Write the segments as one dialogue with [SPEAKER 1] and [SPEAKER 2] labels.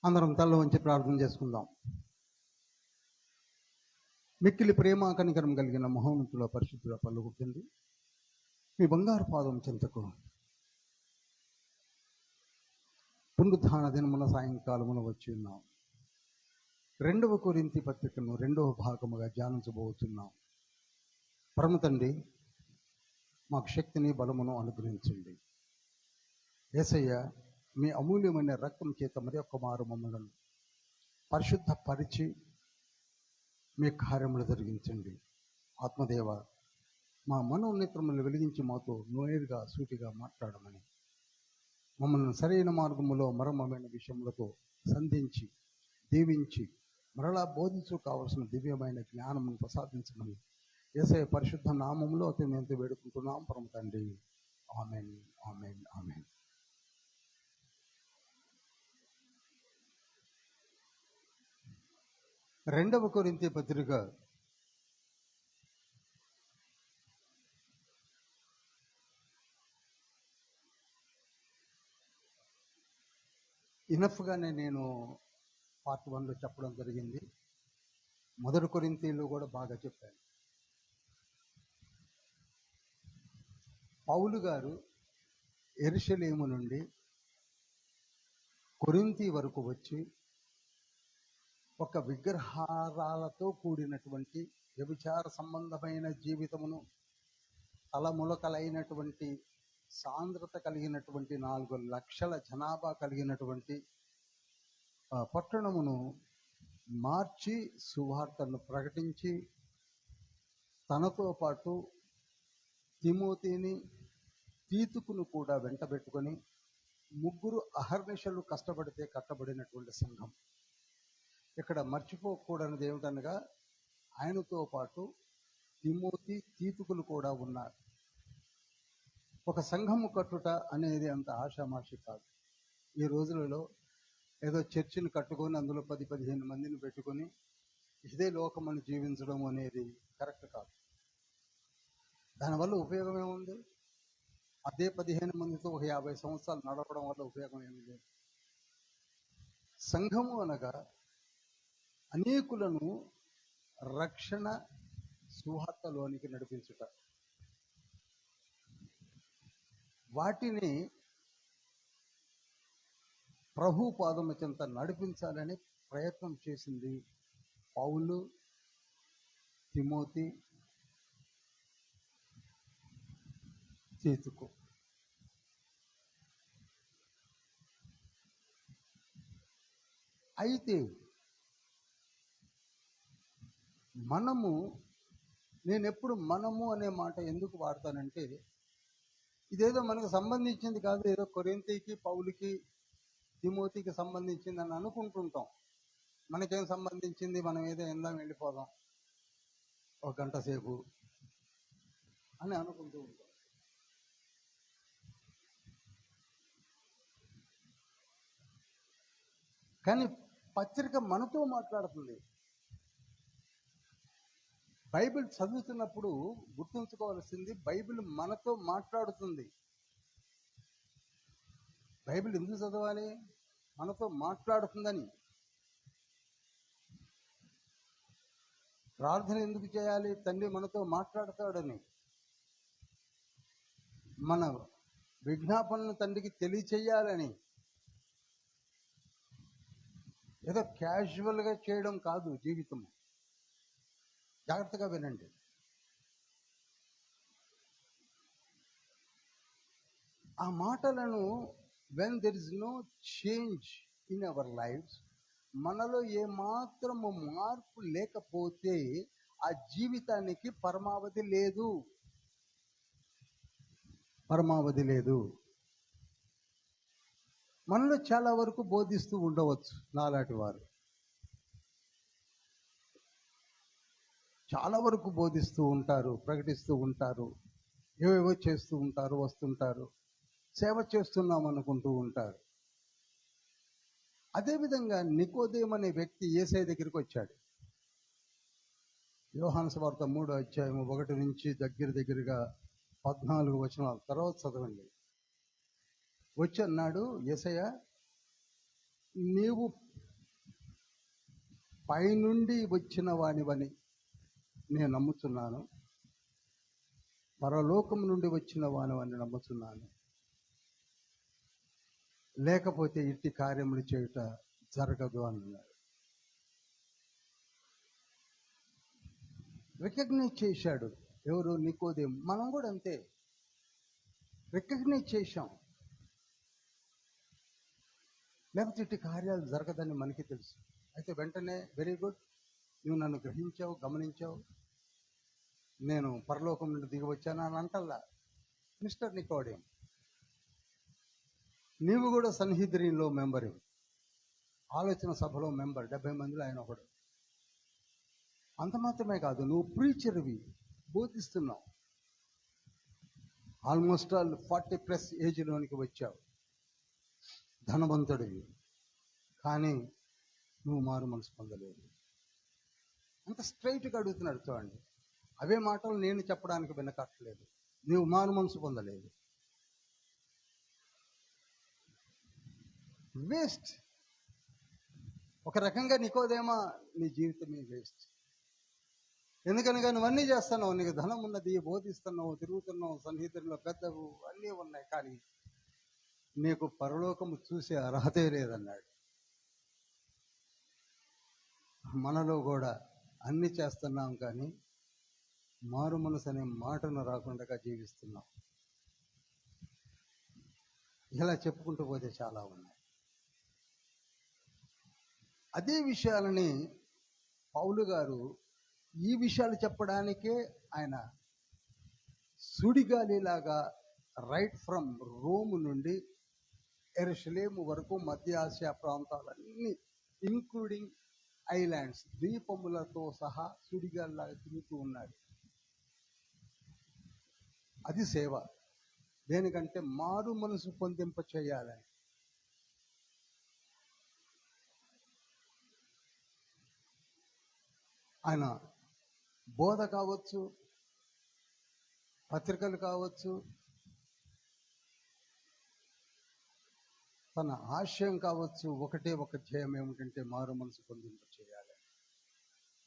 [SPEAKER 1] అందరం తల్ల వంచి ప్రార్థన చేసుకుందాం. మిక్కిలి ప్రేమ కనికరం కలిగిన మహోన్నతుల పరిశుద్ధుల పలుకుతుంది మీ బంగారు పాదం చెంతకు పునరుత్థాన దినమున సాయంకాలమున వచ్చి ఉన్నాం. 2వ కొరింథీ పత్రికను 2వ భాగముగా ధ్యానించబోతున్నాం. పరమ తండ్రి, మాకు శక్తిని బలమును అనుగ్రహించండి. యేసయ్య, మీ అమూల్యమైన రక్తం చేత మరి ఒక్క మారు మమ్మల్ని పరిశుద్ధపరిచి మీ కార్యములు జరిగించండి. ఆత్మదేవ, మా మనోనేత్రములు వెలిగించి మాతో నేరుగా సూటిగా మాట్లాడమని, మమ్మల్ని సరైన మార్గములో మర్మమైన విషయములతో సంధించి దీవించి మరలా బోధించు కావలసిన దివ్యమైన జ్ఞానమును ప్రసాదించమని యేసయ్య పరిశుద్ధ నామములో అతి వేడుకుంటున్నాం పరమ తండ్రి. ఆమేన్, ఆమేన్, ఆమేన్. రెండవ కొరింథీ పత్రిక ఇనఫ్గానే నేను పార్ట్ 1లో చెప్పడం జరిగింది. మొదటి కొరింథీలో కూడా బాగా చెప్పాను. పౌలు గారు యెరూషలేము నుండి కొరింథీ వరకు వచ్చి ఒక విగ్రహారాలతో కూడినటువంటి వ్యభిచార సంబంధమైన జీవితమును, తలములకలైనటువంటి సాంద్రత కలిగినటువంటి 4 లక్షల జనాభా కలిగినటువంటి పట్టణమును మార్చి సువార్తను ప్రకటించి తనతో పాటు తిమోతిని, తీతుకును కూడా వెంటబెట్టుకొని 3 అహర్నిశలు కష్టపడితే కట్టబడినటువంటి సంఘం. ఇక్కడ మర్చిపోకూడనిది ఏమిటనగా ఆయనతో పాటు తిమోతి, తీతుకులు కూడా ఉన్నారు. ఒక సంఘము కట్టుట అనేది అంత ఆషామాషి కాదు. ఈ రోజులలో ఏదో చర్చిని కట్టుకొని అందులో 10-15 మందిని పెట్టుకొని ఇదే లోకమని జీవించడం అనేది కరెక్ట్ కాదు. దానివల్ల ఉపయోగం ఏముంది? అదే 15 మందితో ఒక 50 సంవత్సరాలు నడపడం వల్ల ఉపయోగం ఏమి లేదు. సంఘము అనగా అనేకులను రక్షణ సువార్తలోనికి నడిపించుట, వాటిని ప్రభు పాదము చెంత నడిపించాలని ప్రయత్నం చేసింది పౌలు, తిమోతి, తీతుకు. అయితే నేను ఎప్పుడు మనము అనే మాట ఎందుకు వాడతానంటే, ఇదేదో మనకు సంబంధించింది కాదు, ఏదో కొరింథీకి, పౌలుకి, తిమోతికి సంబంధించింది అని అనుకుంటుంటాం. మనకేం సంబంధించింది, మనం ఏదో ఎందాం వెళ్ళిపోదాం 1 గంట సేపు అని అనుకుంటూ ఉంటాం. కానీ పత్రిక మనతో మాట్లాడుతుంది. బైబిల్ చదువుతున్నప్పుడు గుర్తుంచుకోవాల్సింది, బైబిల్ మనతో మాట్లాడుతుంది. బైబిల్ ఎందుకు చదవాలి? మనతో మాట్లాడుతుందని. ప్రార్థన ఎందుకు చేయాలి? తండ్రి మనతో మాట్లాడతాడని. మన విజ్ఞాపనను తండ్రికి తెలియచేయాలని. ఏదో క్యాజువల్గా చేయడం కాదు జీవితం. జాగ్రత్తగా వినండి. ఆ మాటలను when there is no change in our lives, మనలో ఏమాత్రము మార్పు లేకపోతే ఆ జీవితానికి పరమావధి లేదు. మనలో చాలా వరకు బోధిస్తూ ఉండవచ్చు, నాలాంటి వారు చాలా వరకు బోధిస్తూ ఉంటారు, ప్రకటిస్తూ ఉంటారు, ఏవేవో చేస్తూ ఉంటారు, వస్తుంటారు, సేవ చేస్తున్నాం అనుకుంటూ ఉంటారు. అదేవిధంగా నికోదేము అనే వ్యక్తి యేసయ్య దగ్గరికి వచ్చాడు. యోహాను సువార్త 3వ అధ్యాయం 1 నుంచి దగ్గరగా 14 వచనాల తర్వాత చదవండి. వచ్చి అన్నాడు, యేసయ్య, నీవు పైనుండి వచ్చిన వానివని నేను నమ్ముతున్నాను, పరలోకం నుండి వచ్చిన వానివని నమ్ముతున్నాను, లేకపోతే ఇట్టి కార్యములు చేయుట జరగదు అన్నాడు. రికగ్నైజ్ చేశాడు. ఎవరు? నికోదేము. మనం కూడా అంతే, రికగ్నైజ్ చేశాం, లేకపోతే ఇట్టి కార్యాలు జరగదని మనకి తెలుసు. అయితే వెంటనే వెరీ గుడ్, నువ్వు నన్ను గ్రహించావు, గమనించావు, నేను పరలోకం నుండి దిగి వచ్చాను అని అంటల్లా. మిస్టర్ నికోడేం, నీవు కూడా సన్హెద్రిన్లో మెంబరు, ఆలోచన సభలో మెంబర్, 70 మందిలో ఆయన ఒకడు. అంత మాత్రమే కాదు, నువ్వు ప్రీచర్వి, బోధిస్తున్నావు, ఆల్మోస్ట్ ఆల్ 40+ ఏజ్లోనికి వచ్చావు, ధనవంతుడివి, కానీ నువ్వు మారు మనసు పొందలేదు. అంత స్ట్రైట్గా అడుగుతున్నాడు. చూడండి, అవే మాటలు నేను చెప్పడానికి వెనకట్లేదు. నువ్వు మారు మనసు పొందలేదు, వేస్ట్. ఒక రకంగా నికోదేమా, నీ జీవితమే వేస్ట్. ఎందుకనగా నువ్వన్నీ చేస్తున్నావు, నీకు ధనం ఉన్నది, బోధిస్తున్నావు, తిరుగుతున్నావు, సన్నిహితుల్లో పెద్దవు అన్నీ ఉన్నాయి, కానీ నీకు పరలోకము చూసే అర్హతే లేదన్నాడు. మనలో కూడా అన్ని చేస్తున్నాం, కానీ మారు మనసు అనే మాటను రాకుండా జీవిస్తున్నాం. ఇలా చెప్పుకుంటూ పోతే చాలా ఉన్నాయి. అదే విషయాలని పౌలు గారు ఈ విషయాలు చెప్పడానికే ఆయన సుడిగాలిలాగా రైట్ ఫ్రమ్ రోమ్ నుండి యెరూషలేము వరకు మధ్య ఆసియా ప్రాంతాలన్నీ, ఇంక్లూడింగ్ ఐలాండ్స్, ద్వీపములతో సహా సుడిగాలిలాగా తిరుగుతూ ఉన్నాడు. అది సేవ. దేనికంటే మారు మనసు పొందింప చేయాలని. ఆయన బోధ కావచ్చు, పత్రికలు కావచ్చు, తన ఆశయం కావచ్చు, ఒకటే ఒక ధ్యేయం ఏమిటంటే మారు మనసు పొందింప చేయాలి.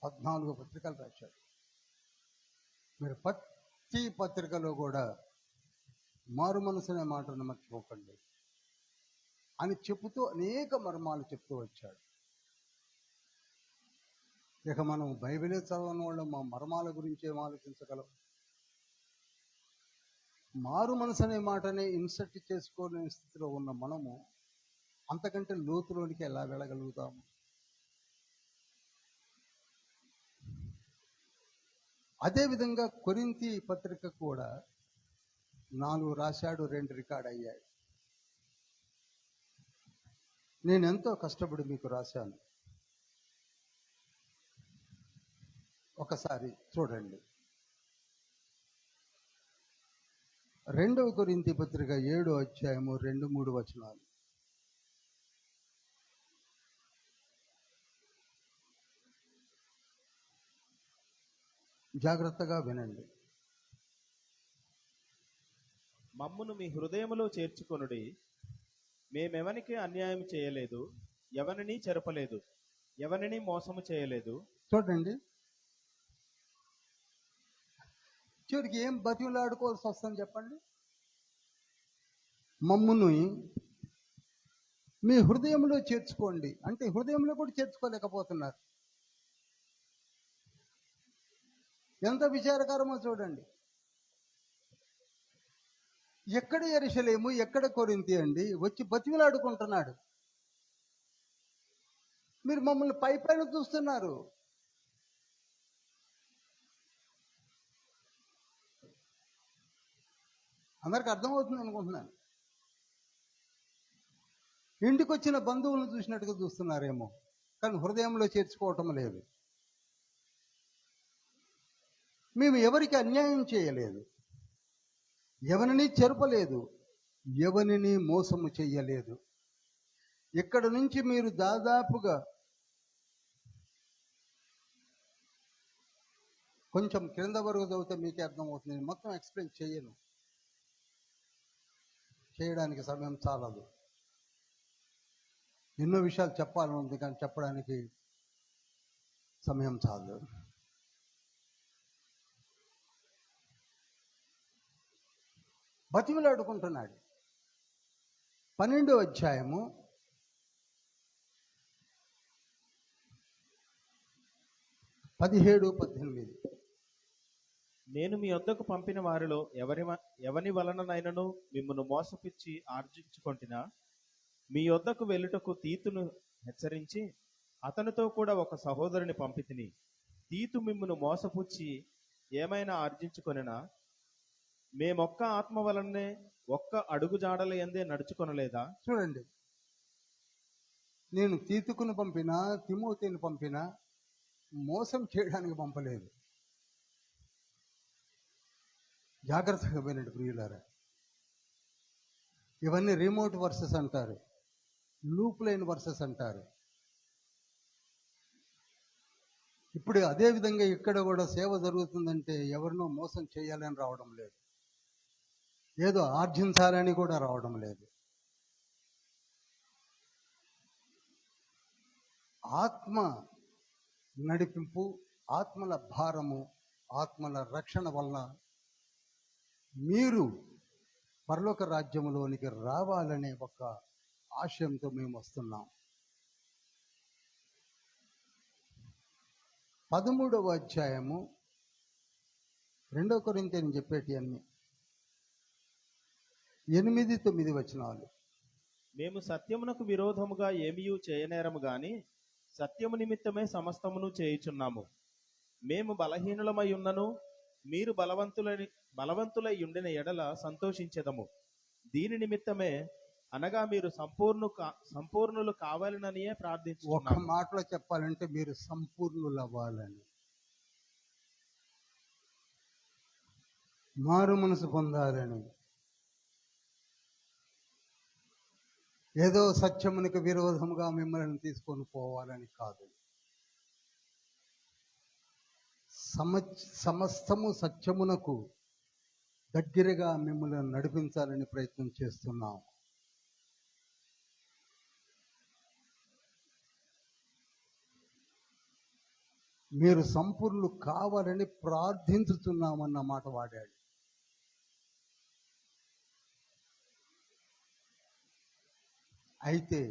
[SPEAKER 1] 14 పత్రికలు రాశాడు. మీరు ప్రతి పత్రికలో కూడా మారు మనసు అనే మాటను మర్చిపోకండి అని చెబుతూ అనేక మర్మాలు చెప్తూ వచ్చాడు. ఇక మనం బైబిలే చదవని వాళ్ళు మా మర్మాల గురించి ఏం ఆలోచించగలం? మారు మనసు అనే మాటనే ఇన్సర్ట్ చేసుకోలేని స్థితిలో ఉన్న మనము అంతకంటే లోతులోనికి ఎలా వెళ్ళగలుగుతాము? అదేవిధంగా కొరింథీ పత్రిక కూడా 4 రాశాడు, 2 రికార్డ్ అయ్యాయి. నేను ఎంతో కష్టపడి మీకు రాశాను, ఒకసారి చూడండి. 2వ కొరింథీ పత్రిక 7వ అధ్యాయము 2-3 వచనాలు. జాగ్రత్తగా వినండి.
[SPEAKER 2] మమ్మును మీ హృదయములో చేర్చుకొనుడి. మేమెవనికి అన్యాయం చేయలేదు, ఎవరిని చెరపలేదు, ఎవరిని మోసము చేయలేదు.
[SPEAKER 1] చూడండి, చివరికి ఏం బతిలాడుకోవాల్సి వస్తుంది చెప్పండి? మమ్మును మీ హృదయంలో చేర్చుకోండి అంటే హృదయంలో కూడా చేర్చుకోలేకపోతున్నారు. ఎంత విచారకరమో చూడండి. ఎక్కడ యెరూషలేము, ఎక్కడ కొరింథీ అండి? వచ్చి బతిలాడుకుంటున్నాడు. మీరు మమ్మల్ని పైన చూస్తున్నారు. అందరికి అర్థమవుతుంది అనుకుంటున్నాను. ఇంటికి వచ్చిన బంధువులను చూసినట్టుగా చూస్తున్నారేమో, కానీ హృదయంలో చేర్చుకోవటం లేదు. మేము ఎవరికి అన్యాయం చేయలేదు, ఎవరిని చెరపలేదు, ఎవరిని మోసము చెయ్యలేదు. ఇక్కడ నుంచి మీరు దాదాపుగా కొంచెం క్రింద వరకు చదివితే మీకే అర్థమవుతుంది. నేను మొత్తం ఎక్స్ప్లెయిన్ చేయడానికి సమయం చాలదు. ఎన్నో విషయాలు చెప్పాలని ఉంది, కానీ చెప్పడానికి సమయం చాలు. బతిమిలాడుకుంటున్నాడు. 12వ అధ్యాయము 17-18.
[SPEAKER 2] నేను మీ వద్దకు పంపిన వారిలో ఎవని వలననైనను మిమ్మును మోసపుచ్చి ఆర్జించుకొంటినా మీ వద్దకు వెళ్ళుటకు తీతును హెచ్చరించి అతనితో కూడా ఒక సహోదరుని పంపితిని. తీతు మిమ్మును మోసపుచ్చి ఏమైనా ఆర్జించుకొనినా మేమొక్క ఆత్మ వలనే ఒక్క అడుగు జాడల యందే నడుచుకొనలేదా?
[SPEAKER 1] చూడండి, నేను తీతుకును పంపినా, తిమోతిని పంపినా మోసం చేయడానికి పంపలేదు. జాగ్రత్తగా వినండి ప్రియులారా. ఇవన్నీ రిమోట్ వర్సెస్ అంటారు, లూప్ లైన్ వర్సెస్ అంటారు. ఇప్పుడు అదే విధంగా ఇక్కడ కూడా సేవ జరుగుతుందంటే ఎవరినో మోసం చేయాలని రావడం లేదు, ఏదో ఆర్జించాలని కూడా రావడం లేదు. ఆత్మ నడిపింపు, ఆత్మల భారము, ఆత్మల రక్షణ వలన మీరు పరలోక రాజ్యములోనికి రావాలనే ఒక ఆశయంతో మేము వస్తున్నాం. 13వ అధ్యాయము 2 కొరింథీయులకు చెప్పేటి అన్ని 8-9 వచనాలు.
[SPEAKER 2] మేము సత్యమునకు విరోధముగా ఏమీయూ చేయనేరము గాని సత్యము నిమిత్తమే సమస్తమును చేయుచున్నాము. మేము బలహీనులమై ఉన్నను మీరు బలవంతులై ఉండిన ఎడల సంతోషించెదము. దీని నిమిత్తమే అనగా మీరు సంపూర్ణులు కావాలననియే
[SPEAKER 1] ఒక
[SPEAKER 2] ప్రార్థించుచున్నాము.
[SPEAKER 1] మాటలో చెప్పాలంటే మీరు సంపూర్ణులు అవ్వాలని, మారు మనసు పొందాలని, ఏదో సత్యమునికి విరోధముగా మిమ్మల్ని తీసుకొని పోవాలని కాదు. సమస్తము సత్యమునకు దగ్గరగా మిమ్మల్ని నడిపించాలని ప్రయత్నం చేస్తున్నాం. మీరు సంపూర్ణులు కావాలని ప్రార్థించుతున్నామన్న మాట వాడాడు. అయితే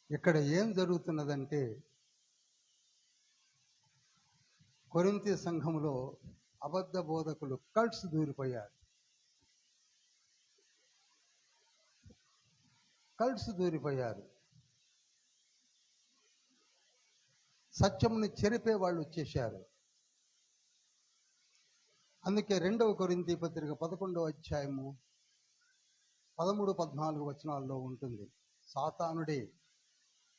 [SPEAKER 1] ఇక్కడ ఏం జరుగుతున్నదంటే కొరింథీ సంఘములో అబద్ధ బోధకులు కల్ట్స్ దూరిపోయారు. సత్యమును చెరిపే వాళ్ళు వచ్చేశారు. అందుకే 2వ కొరింథీ పత్రిక 11వ అధ్యాయము 13-14 వచనాల్లో ఉంటుంది. సాతానుడే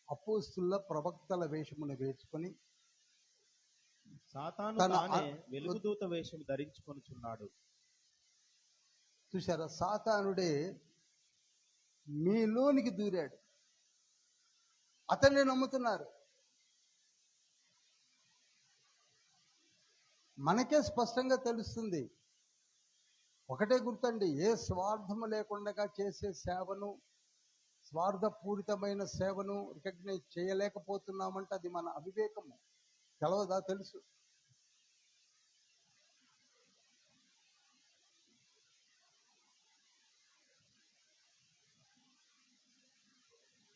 [SPEAKER 1] అపోస్తుల ప్రవక్తల వేషమును వేసుకొని
[SPEAKER 2] సాతాను తానే వెలుగుదూత వేషం ధరించుకొనుచున్నాడు.
[SPEAKER 1] చూశారా, సాతానుడే మీలోనికి దూరాడు. అతన్ని నమ్ముతున్నారు. మనకే స్పష్టంగా తెలుస్తుంది. ఒకటే గుర్తండి, ఏ స్వార్థము లేకుండా చేసే సేవను, స్వార్థపూరితమైన సేవను రికగ్నైజ్ చేయలేకపోతున్నామంటే అది మన అవివేకము. తెలవదా? తెలుసు.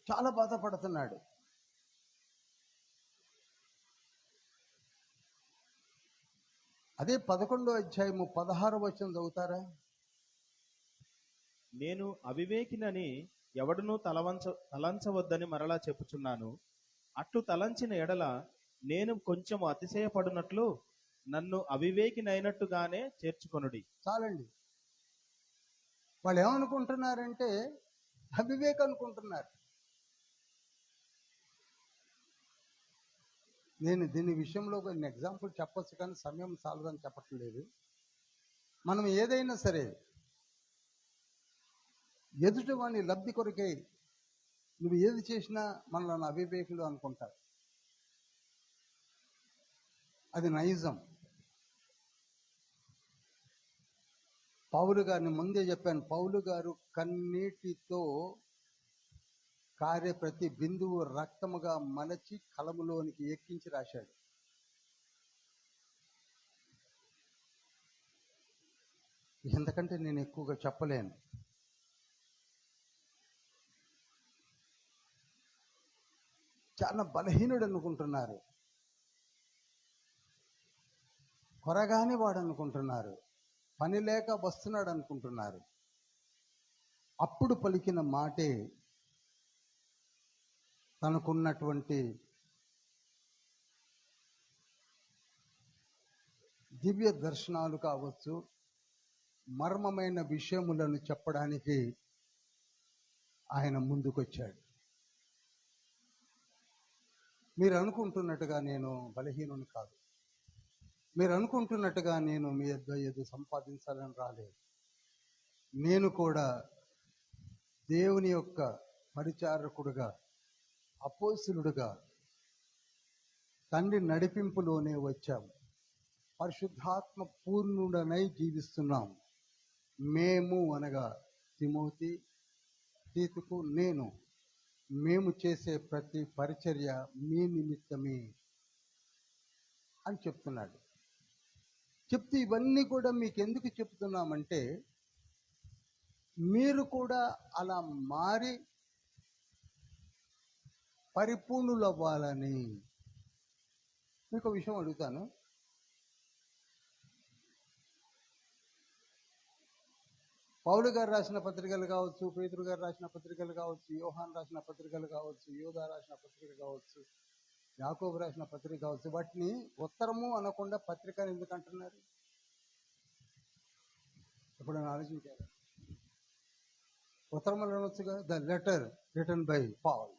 [SPEAKER 1] చాలా బాధపడుతున్నాడు. అదే 11వ అధ్యాయము 16వ వచనం చదువుతారా?
[SPEAKER 2] నేను అవివేకినని ఎవడునూ తలంచవద్దని మరలా చెప్పుచున్నాను. అట్లు తలంచిన ఎడల నేను కొంచెం అతిశయపడునట్లు నన్ను అవివేకినైనట్టుగానే చేర్చుకొనుడి.
[SPEAKER 1] చాలండి. వాళ్ళు ఏమనుకుంటున్నారంటే అవివేక్ అనుకుంటున్నారు. నేను దీని విషయంలో కొన్ని ఎగ్జాంపుల్ చెప్పొచ్చు, కానీ సమయం చాలదని చెప్పట్లేదు. మనం ఏదైనా సరే ఎదుటి వాని లబ్ధి కొరకే నువ్వు ఏది చేసినా మనల్ని అవివేకులు అనుకుంటారు. అది నైజం. పౌలు గారిని ముందే చెప్పాను. పౌలు గారు కారే ప్రతి బిందువు రక్తముగా మలచి కలములోనికి ఎక్కించి రాశాడు. ఎందుకంటే నేను ఎక్కువగా చెప్పలేను. చాలా బలహీనుడు అనుకుంటున్నారు, కొరగాని వాడు అనుకుంటున్నారు, పని లేక వస్తున్నాడు అనుకుంటున్నారు. అప్పుడు పలికిన మాటే తనకున్నటువంటి దివ్య దర్శనాలు కావచ్చు, మర్మమైన విషయములను చెప్పడానికి ఆయన ముందుకొచ్చాడు. మీరు అనుకుంటున్నట్టుగా నేను బలహీనుని కాదు. మీరు అనుకుంటున్నట్టుగా నేను మీ ఏదో సంపాదించాలని రాలేదు. నేను కూడా దేవుని యొక్క పరిచారకుడుగా, అపోస్తులుడుగా తండ్రి నడిపింపులోనే వచ్చాము. పరిశుద్ధాత్మ పూర్ణుడనై జీవిస్తున్నాం. మేము అనగా తిమోతి, తీతుకు, మేము చేసే ప్రతి పరిచర్య మీ నిమిత్తమే అని చెప్తున్నాడు. చెప్తూ ఇవన్నీ కూడా మీకు ఎందుకు చెప్తున్నామంటే మీరు కూడా అలా మారి పరిపూర్ణులు అవ్వాలని. మీకు ఒక విషయం అడుగుతాను. పౌలు గారు రాసిన పత్రికలు కావచ్చు, పేతురు గారు రాసిన పత్రికలు కావచ్చు, యోహాన్ రాసిన పత్రికలు కావచ్చు, యోధా రాసిన పత్రిక కావచ్చు, యాకోబు రాసిన పత్రిక కావచ్చు, వాటిని ఉత్తరము అనకుండా పత్రిక ఎందుకు అంటున్నారు? ఇప్పుడు నేను ఆలోచించాను. ఉత్తరములు అనొచ్చుగా, the letter written by Paul,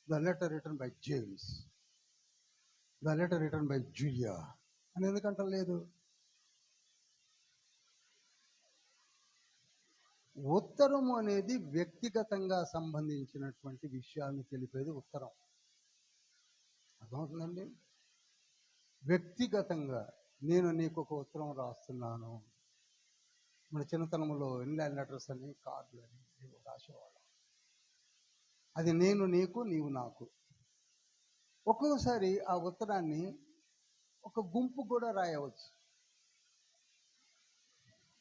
[SPEAKER 1] the letter written by James, the letter written by Julia అని ఎందుకంటలేదు? ఉత్తరము అనేది వ్యక్తిగతంగా సంబంధించినటువంటి విషయాలను తెలిపేది ఉత్తరం. అర్థమవుతుందండి? వ్యక్తిగతంగా నేను నీకు ఒక ఉత్తరం రాస్తున్నాను. మన చిన్నతనంలో ఇన్లాండ్ లెటర్స్ అని, కార్డులు అని రాసేవాళ్ళం. అది నేను నీకు, నీవు నాకు. ఒక్కొక్కసారి ఆ ఉత్తరాన్ని ఒక గుంపు కూడా రాయవచ్చు.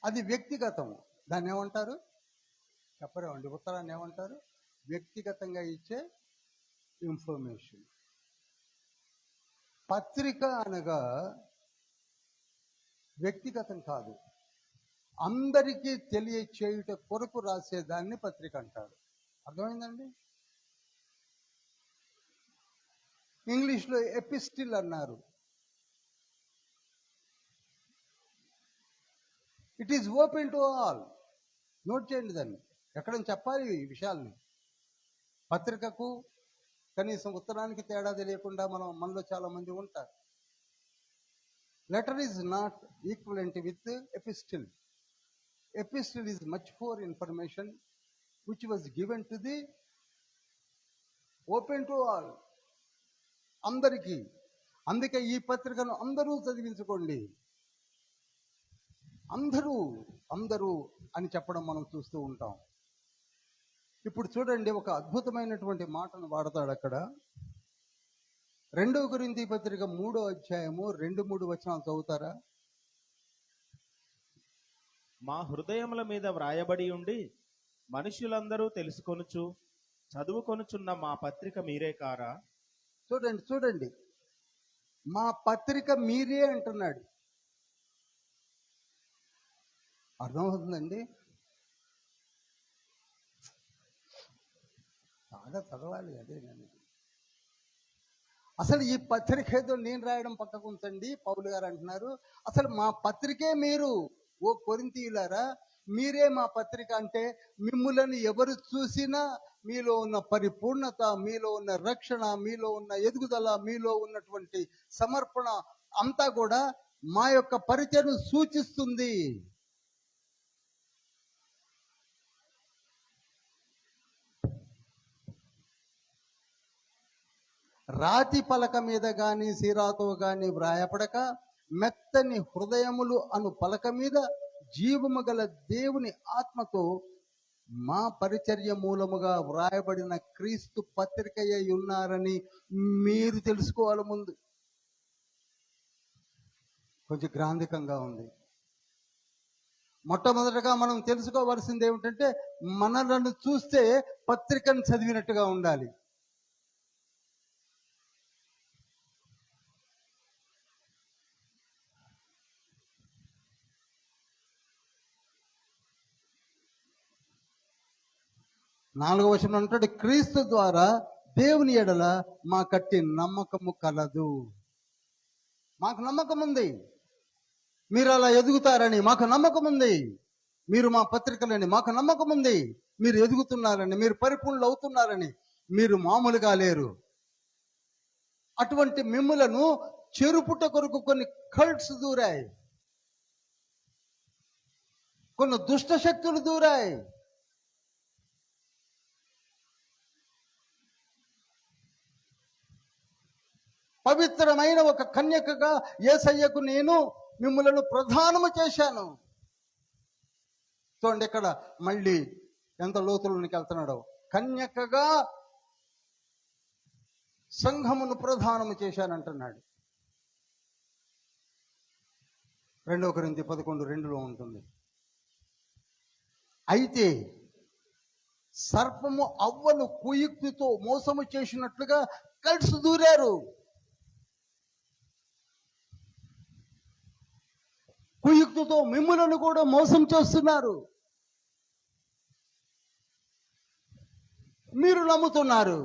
[SPEAKER 1] అది వ్యక్తిగతం. దాన్ని ఏమంటారు? చెప్పరేమండి. ఉత్తరాన్ని ఏమంటారు? వ్యక్తిగతంగా ఇచ్చే ఇన్ఫర్మేషన్. పత్రిక అనగా వ్యక్తిగతం కాదు, అందరికీ తెలియచేయుట కొరకు రాసేదాన్ని పత్రిక అంటారు. అర్థమైందండి? ఇంగ్లీష్లో ఎపిస్టిల్ అన్నారు. It is open to all. Note చేయండి దాన్ని. ఎక్కడని చెప్పాలి ఈ విషయాల్ని. పత్రికకు కనీసం ఉత్తరానికి తేడా తెలియకుండా మనలో చాలా మంది ఉంటారు. Letter is not equivalent with ఎపిస్టిల్. ఎపిస్టిల్ is much more information which was given to the open to all, అందరికీ. అందుకే ఈ పత్రికను అందరూ చదివించుకోండి. అందరూ అని చెప్పడం మనం చూస్తూ ఉంటాం. ఇప్పుడు చూడండి, ఒక అద్భుతమైనటువంటి మాటను వాడతాడు అక్కడ. 2 కొరింథీ పత్రిక 3వ అధ్యాయము 2-3 వచనాలు చదువుతారా?
[SPEAKER 2] మా హృదయముల మీద వ్రాయబడి ఉండి మనుషులందరూ తెలుసుకొనుచు చదువుకొనుచున్న మా పత్రిక మీరే కారా?
[SPEAKER 1] చూడండి, మా పత్రిక మీరే అంటున్నాడు. అర్థమవుతుందండి? బాగా చదవాలి. అదే నేను అసలు ఈ పత్రిక ఏదో నేను రాయడం పక్కకు ఉంచండి. పౌలు గారు అంటున్నారు, అసలు మా పత్రికే మీరు. ఓ కొరింథీయులారా, మీరే మా పత్రిక. అంటే మిమ్ములను ఎవరు చూసినా మీలో ఉన్న పరిపూర్ణత, మీలో ఉన్న రక్షణ, మీలో ఉన్న ఎదుగుదల, మీలో ఉన్నటువంటి సమర్పణ అంతా కూడా మా యొక్క పరిచయను సూచిస్తుంది. రాతి పలక మీద గాని సిరాతో గాని వ్రాయపడక మెత్తని హృదయములు అను పలక మీద జీవము గల దేవుని ఆత్మతో మా పరిచర్య మూలముగా వ్రాయబడిన క్రీస్తు పత్రిక అయి ఉన్నారని మీరు తెలుసుకోవాలి. ముందు కొంచెం గ్రాంధికంగా ఉంది. మొట్టమొదటగా మనం తెలుసుకోవాల్సింది ఏమిటంటే, మనలను చూస్తే పత్రికను చదివినట్టుగా ఉండాలి. నాలుగవ వచనం అంటాడు, క్రీస్తు ద్వారా దేవుని ఎడల మా కట్టి నమ్మకము కలదు. మాకు నమ్మకం ఉంది, మీరు అలా ఎదుగుతారని మాకు నమ్మకం ఉంది. మీరు మా పత్రికలని మాకు నమ్మకం ఉంది. మీరు ఎదుగుతున్నారని, మీరు పరిపూర్ణులు అవుతున్నారని. మీరు మామూలుగా లేరు. అటువంటి మిమ్ములను చెరుపుట కొరకు కొన్ని కల్ట్స్ దూరాయి, కొన్ని దుష్ట శక్తులు దూరాయి. పవిత్రమైన ఒక కన్యకగా యేసయ్యకు నేను మిమ్ములను ప్రధానము చేశాను. చూడండి, ఇక్కడ మళ్ళీ ఎంత లోతులోనికి వెళ్తున్నాడో. కన్యకగా సంఘమును ప్రధానము చేశానంటున్నాడు. 2 కొరింథీ 11:2 ఉంటుంది. అయితే సర్పము అవ్వను కుయుక్తితో మోసము చేసినట్లుగా కల్ట్స్ దూరారు. కుయుక్తితో మిమ్ములను కూడా మోసం చేస్తున్నారు. మీరు నమ్ముతున్నారు.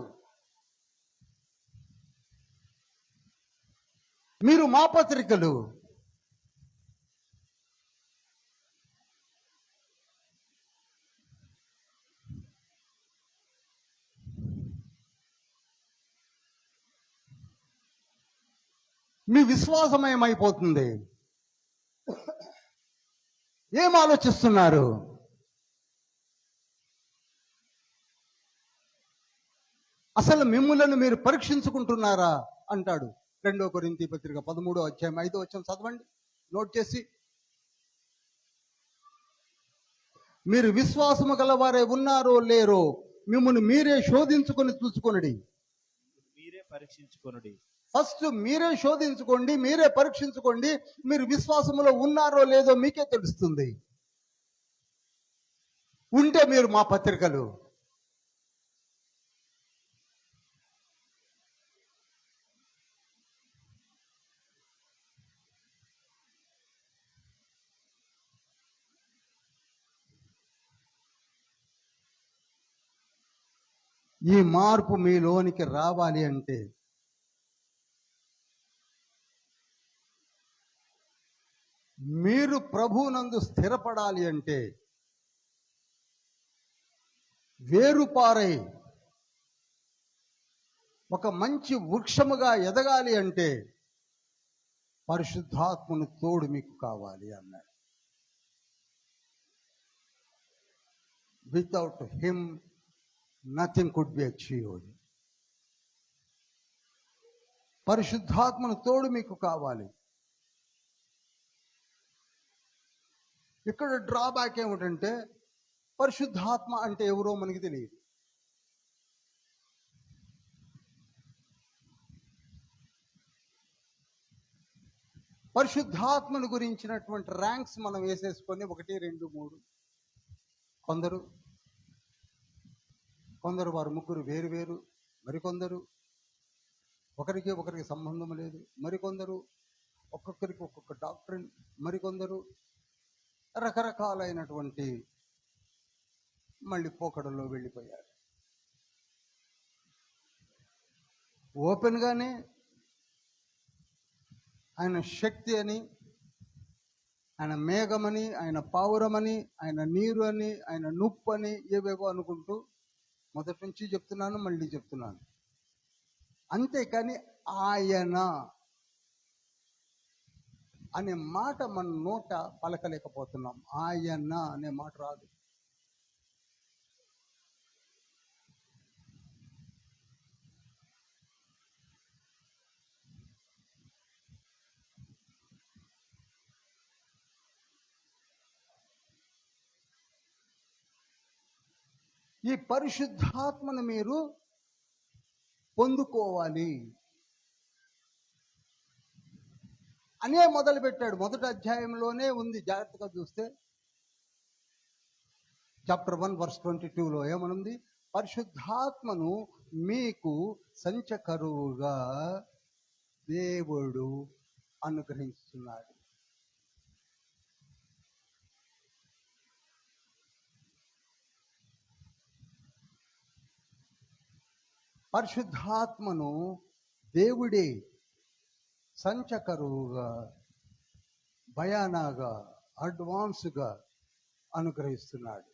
[SPEAKER 1] మీరు మా పత్రికలు. మీ విశ్వాసమయమైపోతుంది. ఏం ఆలోచిస్తున్నారు? అసలు మిమ్ములను మీరు పరీక్షించుకుంటున్నారా అంటాడు. 2 కొరింథీ పత్రిక 13:5 చదవండి, నోట్ చేసి. మీరు విశ్వాసము గలవారే ఉన్నారో లేరో మిమ్మల్ని మీరే శోధించుకొని చూసుకొనుడి.
[SPEAKER 2] మీరే పరీక్షించుకొనుడి.
[SPEAKER 1] ఫస్ట్ మీరే శోధించుకోండి, మీరే పరీక్షించుకోండి. మీరు విశ్వాసములో ఉన్నారో లేదో మీకే తెలుస్తుంది. ఉంటే మీరు మా పత్రికలు. ఈ మార్పు మీలోనికి రావాలి అంటే మీరు ప్రభువునందు స్థిరపడాలి అంటే, వేరుపారై ఒక మంచి వృక్షముగా ఎదగాలి అంటే పరిశుద్ధాత్మను తోడు మీకు కావాలి అన్నాడు. Without him nothing could be achieved. పరిశుద్ధాత్మను తోడు మీకు కావాలి. ఇక్కడ డ్రాబ్యాక్ ఏమిటంటే, పరిశుద్ధాత్మ అంటే ఎవరో మనకి తెలియదు. పరిశుద్ధాత్మను గురించినటువంటి ర్యాంక్స్ మనం వేసేసుకొని 1, 2, 3. కొందరు వారు ముగ్గురు వేరు వేరు, మరికొందరు ఒకరికి సంబంధం లేదు, మరికొందరు ఒక్కొక్కరికి ఒక్కొక్క డాక్టరీన్, మరికొందరు రకరకాలైనటువంటి మళ్ళీ పోకడల్లో వెళ్ళిపోయారు. ఓపెన్గానే ఆయన శక్తి అని, ఆయన మేఘమని, ఆయన పావురమని, ఆయన నీరు అని, ఆయన నుప్పు అని ఏవేవో అనుకుంటూ మొదటి నుంచి చెప్తున్నాను, మళ్ళీ చెప్తున్నాను. అంతేకాని ఆయన అనే మాట మన నోట పలకలేకపోతున్నాం. ఆయన అనే మాట రాదు. ఈ పరిశుద్ధాత్మను మీరు పొందుకోవాలి అనే మొదలు పెట్టాడు. మొదటి అధ్యాయంలోనే ఉంది. జాగ్రత్తగా చూస్తే చాప్టర్ 1 వర్స్ 22లో ఏమనుంది? పరిశుద్ధాత్మను మీకు సంచకరువుగా దేవుడు అనుగ్రహిస్తున్నాడు. పరిశుద్ధాత్మను దేవుడే సంచకరువుగా, భయానాగా, అడ్వాన్స్గా అనుగ్రహిస్తున్నాడు.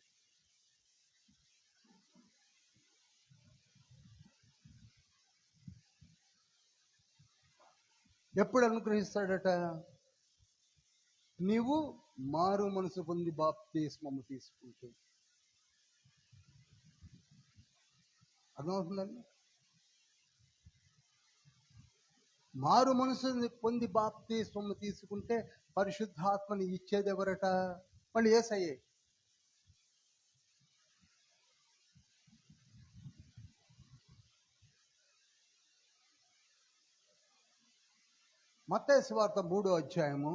[SPEAKER 1] ఎప్పుడు అనుగ్రహిస్తాడట? నీవు మారు మనసు పొంది బాప్తిస్మము తీసుకుంటే. అర్థమవుతుందండి? మారు మనసు పొంది బాప్తిస్మము తీసుకుంటే పరిశుద్ధాత్మని ఇచ్చేది ఎవరట? మళ్ళీ యేసయ్యే. మత్తయి సువార్త 3వ అధ్యాయము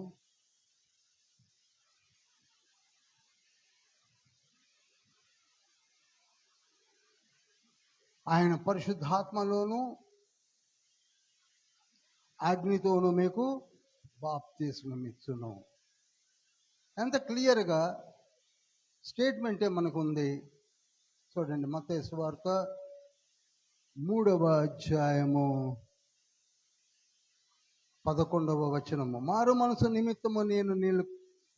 [SPEAKER 1] ఆయన పరిశుద్ధాత్మలోను అగ్నితోను మీకు బాప్తిస్మం ఇచ్చును. ఎంత క్లియర్గా స్టేట్మెంటే మనకు ఉంది. చూడండి, మత్తయి సువార్త 3వ అధ్యాయము 11వ వచనము. మారు మనసు నిమిత్తము నేను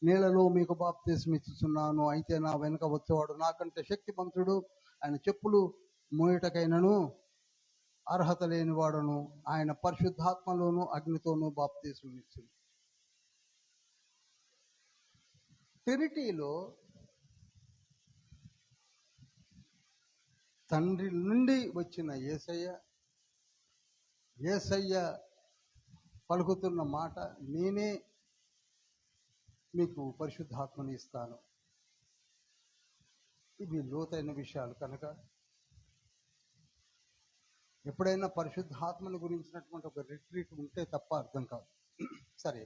[SPEAKER 1] నీళ్ళలో మీకు బాప్తిస్మం ఇచ్చుచున్నాను. అయితే నా వెనుక వచ్చేవాడు నాకంటే శక్తిమంతుడు. ఆయన చెప్పులు మోయుటకైనను అర్హత లేని వాడును. ఆయన పరిశుద్ధాత్మలోను అగ్నితోనూ బాప్తిస్మం ఇచ్చును. ట్రినిటీలో తండ్రి నుండి వచ్చిన యేసయ్య పలుకుతున్న మాట, నేనే మీకు పరిశుద్ధాత్మని ఇస్తాను. ఇవి లోతైన విషయాలు కనుక ఎప్పుడైనా పరిశుద్ధాత్మని గురించినటువంటి ఒక రిట్రీట్ ఉంటే తప్ప అర్థం కాదు. సరే,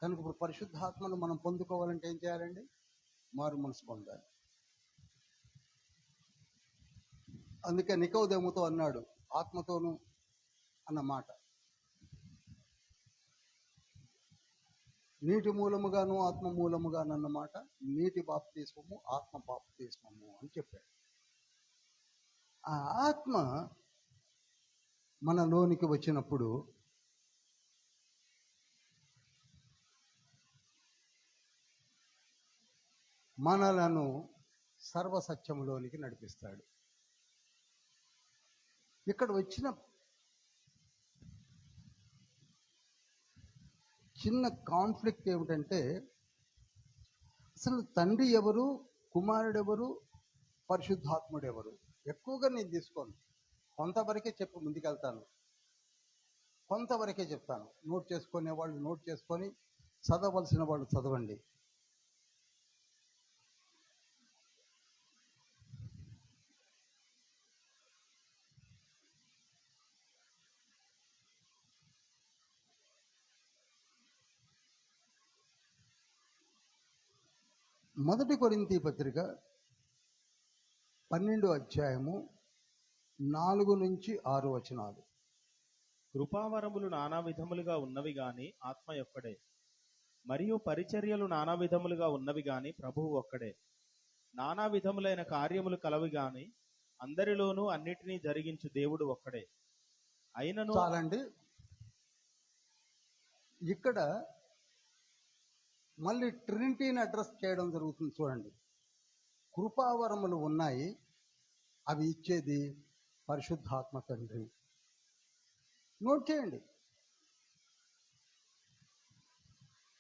[SPEAKER 1] కనుక ఇప్పుడు పరిశుద్ధాత్మను మనం పొందుకోవాలంటే ఏం చేయాలండి? మారు మనసు పొందాలి. అందుకే నికోదేముతో అన్నాడు, ఆత్మతోను అన్న మాట. నీటి మూలముగాను ఆత్మ మూలముగాను అన్నమాట. నీటి బాప్తిస్మము, ఆత్మ బాప్తిస్మము అని చెప్పాడు. ఆ ఆత్మ మనలోనికి వచ్చినప్పుడు మనలను సర్వసత్యములోనికి నడిపిస్తాడు. ఇక్కడ వచ్చిన చిన్న కాన్ఫ్లిక్ట్ ఏమిటంటే, అసలు తండ్రి ఎవరు, కుమారుడు ఎవరు, పరిశుద్ధాత్ముడు ఎవరు? ఎక్కువగా నేను తీసుకోను, కొంతవరకే చెప్పి ముందుకెళ్తాను, కొంతవరకే చెప్తాను. నోట్ చేసుకునే వాళ్ళు నోట్ చేసుకొని, చదవలసిన వాళ్ళు చదవండి. మొదటి కొరింథీ పత్రిక 12వ అధ్యాయము 4 నుంచి 6 వచనాలు.
[SPEAKER 2] కృపావరములు నానా విధములుగా ఉన్నవి గాని ఆత్మ ఒక్కడే, మరియు పరిచర్యలు నానా విధములుగా ఉన్నవి గాని ప్రభువు ఒక్కడే. నానా విధములైన కార్యములు కలవి గాని అందరిలోనూ అన్నిటినీ జరిగించు దేవుడు ఒక్కడే. అయినను
[SPEAKER 1] చాలండి. ఇక్కడ మళ్ళీ ట్రినిటీని అడ్రస్ చేయడం జరుగుతుంది. చూడండి, కృపావరములు ఉన్నాయి, అవి ఇచ్చేది పరిశుద్ధాత్మ తండ్రి. నోట్ చేయండి,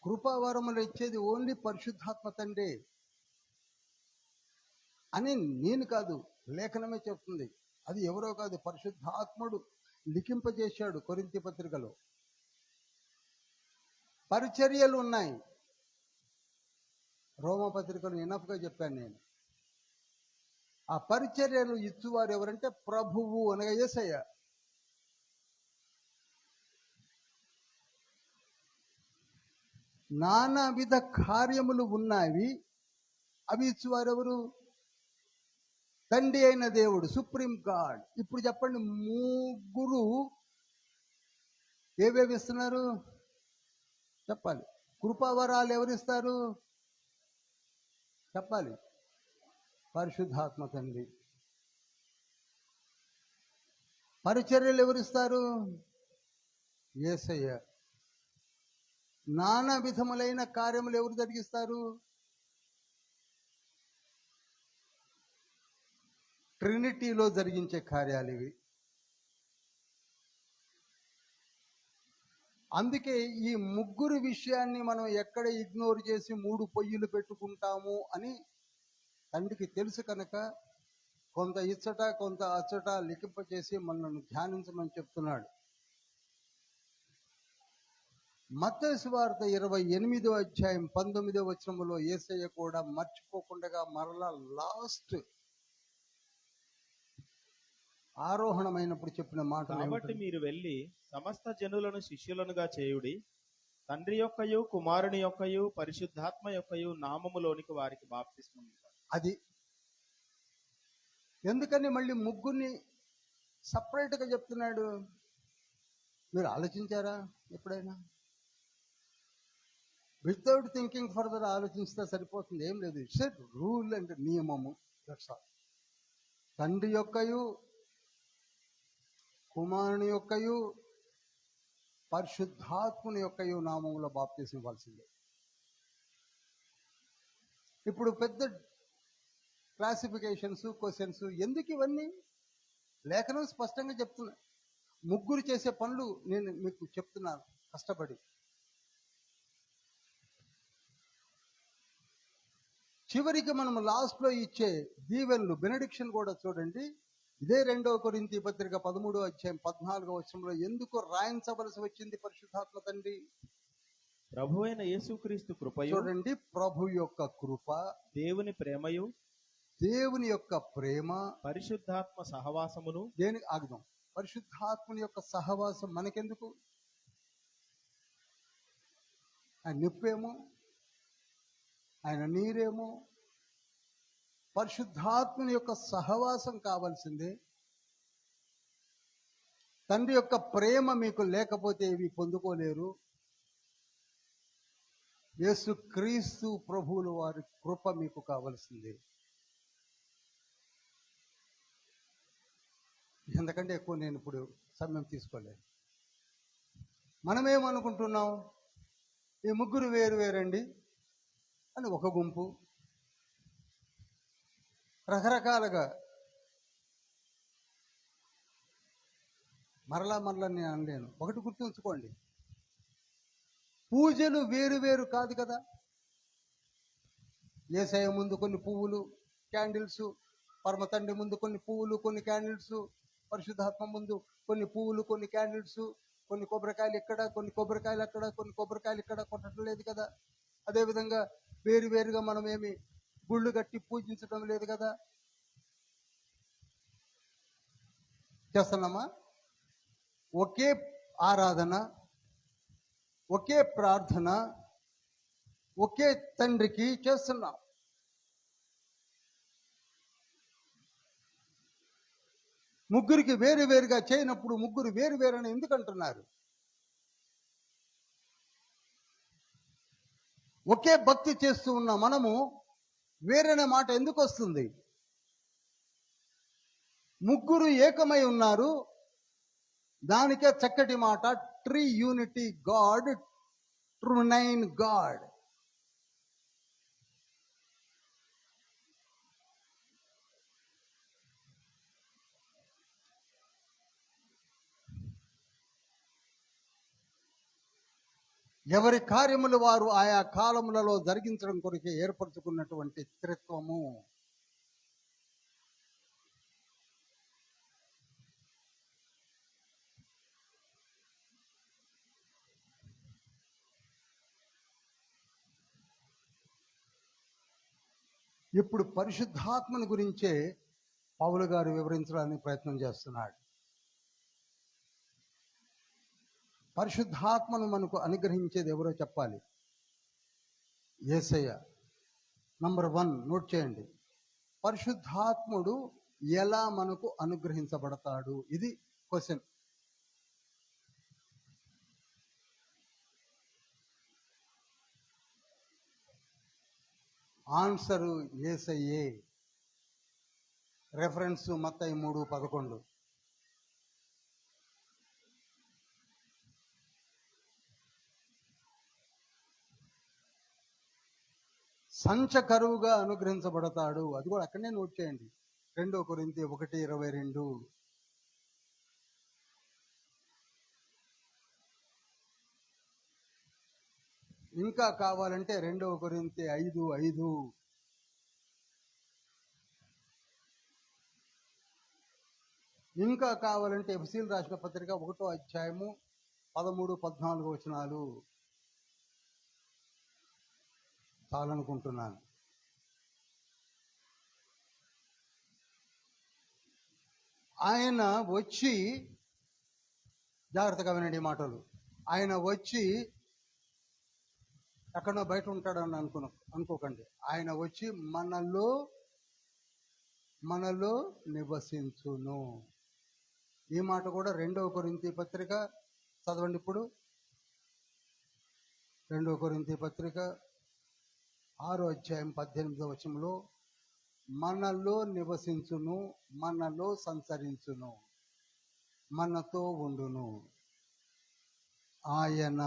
[SPEAKER 1] కృపావరములు ఇచ్చేది ఓన్లీ పరిశుద్ధాత్మ తండ్రి అని నేను కాదు, లేఖనమే చెప్తుంది. అది ఎవరో కాదు, పరిశుద్ధాత్ముడు లిఖింపజేశాడు కొరింథీ పత్రికలో. పరిచర్యలు ఉన్నాయి, రోమపత్రికలు ఎనఫ్గా చెప్పాను నేను. ఆ పరిచర్యలు ఇచ్చువారు ఎవరంటే ప్రభువు అనగా యేసయ్య. నానావిధ కార్యములు ఉన్నాయి. అవి ఇచ్చువారు ఎవరు? తండ్రి అయిన దేవుడు, సుప్రీం గాడ్. ఇప్పుడు చెప్పండి, ముగ్గురు ఏవేవి ఇస్తున్నారు చెప్పాలి. కృపావరాలు ఎవరిస్తారు చెప్పాలి? పరిశుద్ధాత్మ తండ్రి. పరిచర్యలు ఎవరిస్తారు? యేసయ్య. నానా విధములైన కార్యములు ఎవరు జరిగిస్తారు? ట్రినిటీలో జరిగించే కార్యాలు ఇవి. అందుకే ఈ ముగ్గురు విషయాన్ని మనం ఎక్కడ ఇగ్నోర్ చేసి 3 పొయ్యిలు పెట్టుకుంటాము అని తండ్రికి తెలుసు కనుక కొంత ఇచ్చట కొంత అచ్చట లిఖింప చేసి మనల్ని ధ్యానించమని చెప్తున్నాడు. మత్తయి సువార్త 28వ అధ్యాయం 19వ వచనములో యేసయ్య కూడా మర్చిపోకుండా మరలా లాస్ట్ ఆరోహణమైనప్పుడు చెప్పిన మాట,
[SPEAKER 2] కాబట్టి మీరు వెళ్ళి సమస్త జనులను శిష్యులనుగా చేయుడి, తండ్రి యొక్కయు కుమారుని యొక్కయు పరిశుద్ధాత్మ యొక్కయు నామములోనికి వారికి బాప్తిస్మం ఇవ్వండి.
[SPEAKER 1] అది ఎందుకని మళ్ళీ ముగ్గురిని సపరేట్గా చెప్తున్నాడు? మీరు ఆలోచించారా ఎప్పుడైనా? వితౌట్ థింకింగ్ ఫర్దర్ ఆలోచిస్తే సరిపోతుంది, ఏం లేదు. ఇట్స్ రూల్ అండ్ నియమము. That's all. తండ్రి యొక్కయు కుమారుని యొక్కయు పరిశుద్ధాత్ముని యొక్కయు నామములో బాప్తిసం ఇవ్వాల్సిందే. ఇప్పుడు పెద్ద క్లాసిఫికేషన్స్, క్వశ్చన్స్ ఎందుకు ఇవన్నీ? లేఖనం స్పష్టంగా చెప్తున్నా. ముగ్గురు చేసే పనులు నేను మీకు చెప్తున్నాను కష్టపడి. చివరికి మనం లాస్ట్లో ఇచ్చే దీవెనలు, బెనడిక్షన్ కూడా చూడండి. ఇదే 2వ కొరింథీ పత్రిక 13వ అధ్యాయం 14వ వచనంలో ఎందుకు రాయించవలసి వచ్చింది పరిశుద్ధాత్మ తండ్రి?
[SPEAKER 2] ప్రభు అయిన యేసుక్రీస్తు కృపయు,
[SPEAKER 1] చూడండి, ప్రభు యొక్క కృప,
[SPEAKER 2] దేవుని ప్రేమయు,
[SPEAKER 1] దేవుని యొక్క ప్రేమ,
[SPEAKER 2] పరిశుద్ధాత్మ సహవాసమును.
[SPEAKER 1] దేనికి ఆగుదాం? పరిశుద్ధాత్మని యొక్క సహవాసం మనకెందుకు? ఆయన నిప్పేమో, ఆయన నీరేమో. పరిశుద్ధాత్మని యొక్క సహవాసం కావాల్సిందే. తండ్రి యొక్క ప్రేమ మీకు లేకపోతే ఇవి పొందుకోలేరు. యేసుక్రీస్తు ప్రభువుల వారి కృప మీకు కావాల్సిందే. ఎందుకంటే ఎక్కువ నేను ఇప్పుడు సమయం తీసుకోలేదు. మనమేమనుకుంటున్నాం? ఈ ముగ్గురు వేరు వేరండి అని ఒక గుంపు రకరకాలుగా మరలా నేను అనలేను. ఒకటి గుర్తుంచుకోండి, పూజలు వేరు వేరు కాదు కదా. యేసయ్య ముందు కొన్ని పువ్వులు, క్యాండిల్స్, పరమ తండ్రి ముందు కొన్ని పువ్వులు, కొన్ని క్యాండిల్స్, పరిశుద్ధాత్మ ముందు కొన్ని పువ్వులు, కొన్ని క్యాండిల్స్, కొన్ని కొబ్బరికాయలు ఇక్కడ, కొన్ని కొబ్బరికాయలు అక్కడ, కొన్ని కొబ్బరికాయలు ఇక్కడ కొట్టడం లేదు కదా. అదేవిధంగా వేరు వేరుగా మనం ఏమి గుళ్ళు కట్టి పూజించడం లేదు కదా. చేస్తున్నామా? ఒకే ఆరాధన, ఒకే ప్రార్థన, ఒకే తండ్రికి చేస్తున్నాం. ముగ్గురికి వేరు వేరుగా చేయనప్పుడు ముగ్గురు వేరు వేరని ఎందుకు అంటున్నారు? ఒకే భక్తి చేస్తూ ఉన్న మనము వేరనే మాట ఎందుకు వస్తుంది? ముగ్గురు ఏకమై ఉన్నారు, దానికే చక్కటి మాట ట్రీ యూనిటీ గాడ్, ట్రునైన్ గాడ్. ఎవరి కార్యములు వారు ఆయా కాలములలో జరిగించడం కొరకే ఏర్పరచుకున్నటువంటి త్రిత్వము. ఇప్పుడు పరిశుద్ధాత్మని గురించే పౌలు గారు వివరించడానికి ప్రయత్నం చేస్తున్నాడు. పరిశుద్ధాత్మను మనకు అనుగ్రహించేది ఎవరో చెప్పాలి. యేసయ్య. నంబర్ 1 నోట్ చేయండి. పరిశుద్ధాత్ముడు ఎలా మనకు అనుగ్రహించబడతాడు? ఇది క్వశ్చన్. ఆన్సరు యేసయ్యే. రెఫరెన్స్ మత్తయి 3:11. సంచకరువుగా అనుగ్రహించబడతాడు. అది కూడా అక్కడనే నోట్ చేయండి. 2 కొరింథీ 1:22. ఇంకా కావాలంటే 2 కొరింథీ 5:5. ఇంకా కావాలంటే ఎఫెసీయులకు రాసిన పత్రిక 1వ అధ్యాయము 13-14 వచనాలు చాలనుకుంటున్నాను. ఆయన వచ్చి, జాగ్రత్తగా వినండి మాటలు, ఆయన వచ్చి ఎక్కడో బయట ఉంటాడని అనుకోకండి. ఆయన వచ్చి మనలో నివసించును. ఈ మాట కూడా 2వ కొరింథీ పత్రిక చదవండి. ఇప్పుడు 2వ కొరింథీ పత్రిక 6వ అధ్యాయం 18వ వచనంలో మనలో నివసించును, మనలో సంచరించును, మనతో ఉండును. ఆయన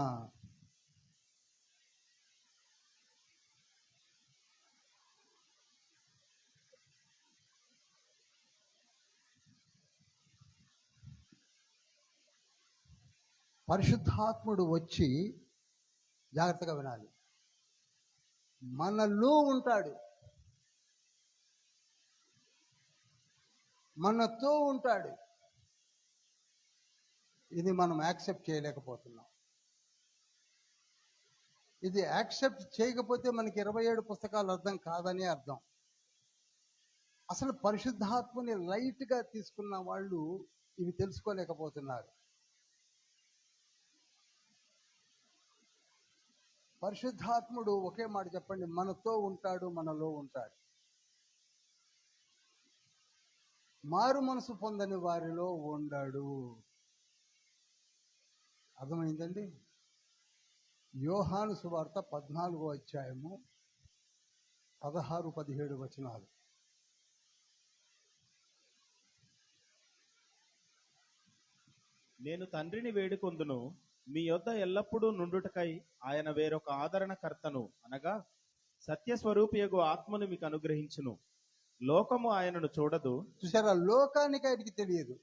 [SPEAKER 1] పరిశుద్ధాత్ముడు వచ్చి, జాగ్రత్తగా వినాలి, మనలో ఉంటాడు, మనతో ఉంటాడు. ఇది మనం యాక్సెప్ట్ చేయలేకపోతున్నాం. ఇది యాక్సెప్ట్ చేయకపోతే మనకి 27 పుస్తకాలు అర్థం కాదని అర్థం. అసలు పరిశుద్ధాత్మని లైట్గా తీసుకున్న వాళ్ళు ఇవి తెలుసుకోలేకపోతున్నారు. పరిశుద్ధాత్ముడు ఒకే మాట చెప్పండి, మనతో ఉంటాడు, మనలో ఉంటాడు. మారు మనసు పొందని వారిలో ఉండడు. అర్థమైందండి? యోహాను సువార్త 14వ అధ్యాయము 16-17 వచనాలు.
[SPEAKER 2] నేను తండ్రిని వేడుకొందును, మీ యొద్ద ఎల్లప్పుడూ నుండుటకై ఆయన వేరొక ఆదరణకర్తను అనగా సత్యస్వరూపియగు ఆత్మను మీకు అనుగ్రహించును. లోకము ఆయనను చూడదు.
[SPEAKER 1] చూసారా, లోకానికి ఆయనకి తెలియదు.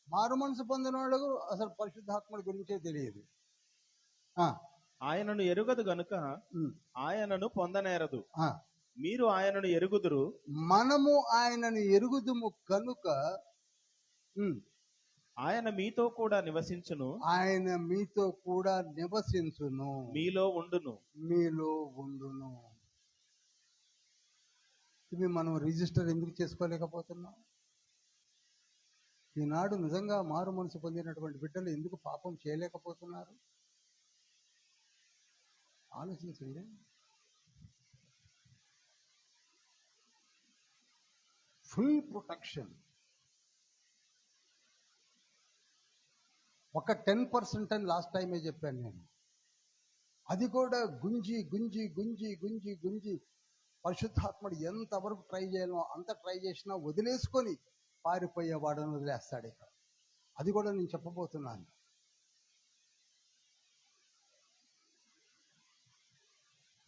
[SPEAKER 1] మారు మనసు పొందిన వాళ్ళకు అసలు పరిశుద్ధాత్మల గురించే తెలియదు.
[SPEAKER 2] ఆయనను ఎరుగదు గనుక ఆయనను పొందనేరదు. మీరు ఆయనను ఎరుగుదురు,
[SPEAKER 1] మనము ఆయనను ఎరుగుదుము కనుక
[SPEAKER 2] ఆయన మీతో కూడా నివసించును,
[SPEAKER 1] ఆయన మీతో కూడా నివసించును,
[SPEAKER 2] మీలో ఉండును.
[SPEAKER 1] ఇవి మనం రిజిస్టర్ ఎందుకు చేసుకోలేకపోతున్నాం? ఈనాడు నిజంగా మారు మనసు పొందినటువంటి బిడ్డలు ఎందుకు పాపం చేయలేకపోతున్నారు? ఆలోచించండి. Full protection. ఒక 10% అని లాస్ట్ టైమే చెప్పాను నేను. అది కూడా గుంజి గుంజి గుంజి గుంజి గుంజి పరిశుద్ధాత్ముడు ఎంతవరకు ట్రై చేయాలో అంత ట్రై చేసినా వదిలేసుకొని పారిపోయేవాడని వదిలేస్తాడు. ఇక్కడ అది కూడా నేను చెప్పబోతున్నాను.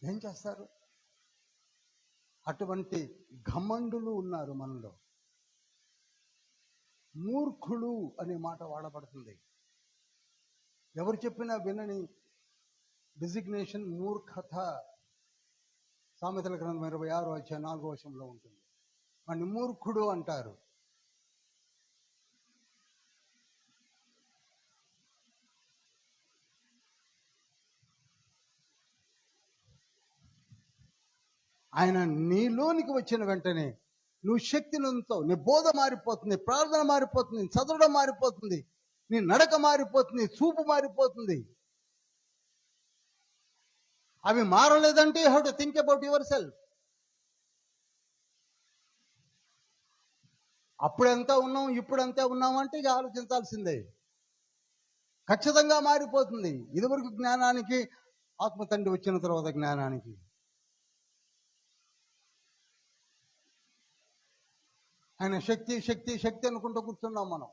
[SPEAKER 1] ఏం చేస్తారు? అటువంటి ఘమండులు ఉన్నారు మనలో. మూర్ఖులు అనే మాట వాడబడుతుంది. ఎవరు చెప్పినా వినని డిజిగ్నేషన్ మూర్ఖత. సామెతల గ్రంథం 26వ అధ్యాయం 4వ వచనంలో ఉంటుంది. వాడిని మూర్ఖుడు అంటారు. ఆయన నీలోనికి వచ్చిన వెంటనే నువ్వు శక్తిని ఉంచుతావు, నీ బోధ మారిపోతుంది, నీ ప్రార్థన మారిపోతుంది, నీ చదవడం మారిపోతుంది, నీ నడక మారిపోతుంది, నీ చూపు మారిపోతుంది. అవి మారలేదంటే you have to think about yourself. అప్పుడెంత ఉన్నాం, ఇప్పుడంతే ఉన్నామంటే ఇక ఆలోచించాల్సిందే. ఖచ్చితంగా మారిపోతుంది. ఇదివరకు జ్ఞానానికి, ఆత్మ తండ్రి వచ్చిన తర్వాత జ్ఞానానికి. ఆయన శక్తి శక్తి శక్తి అనుకుంటూ కూర్చున్నాం మనం.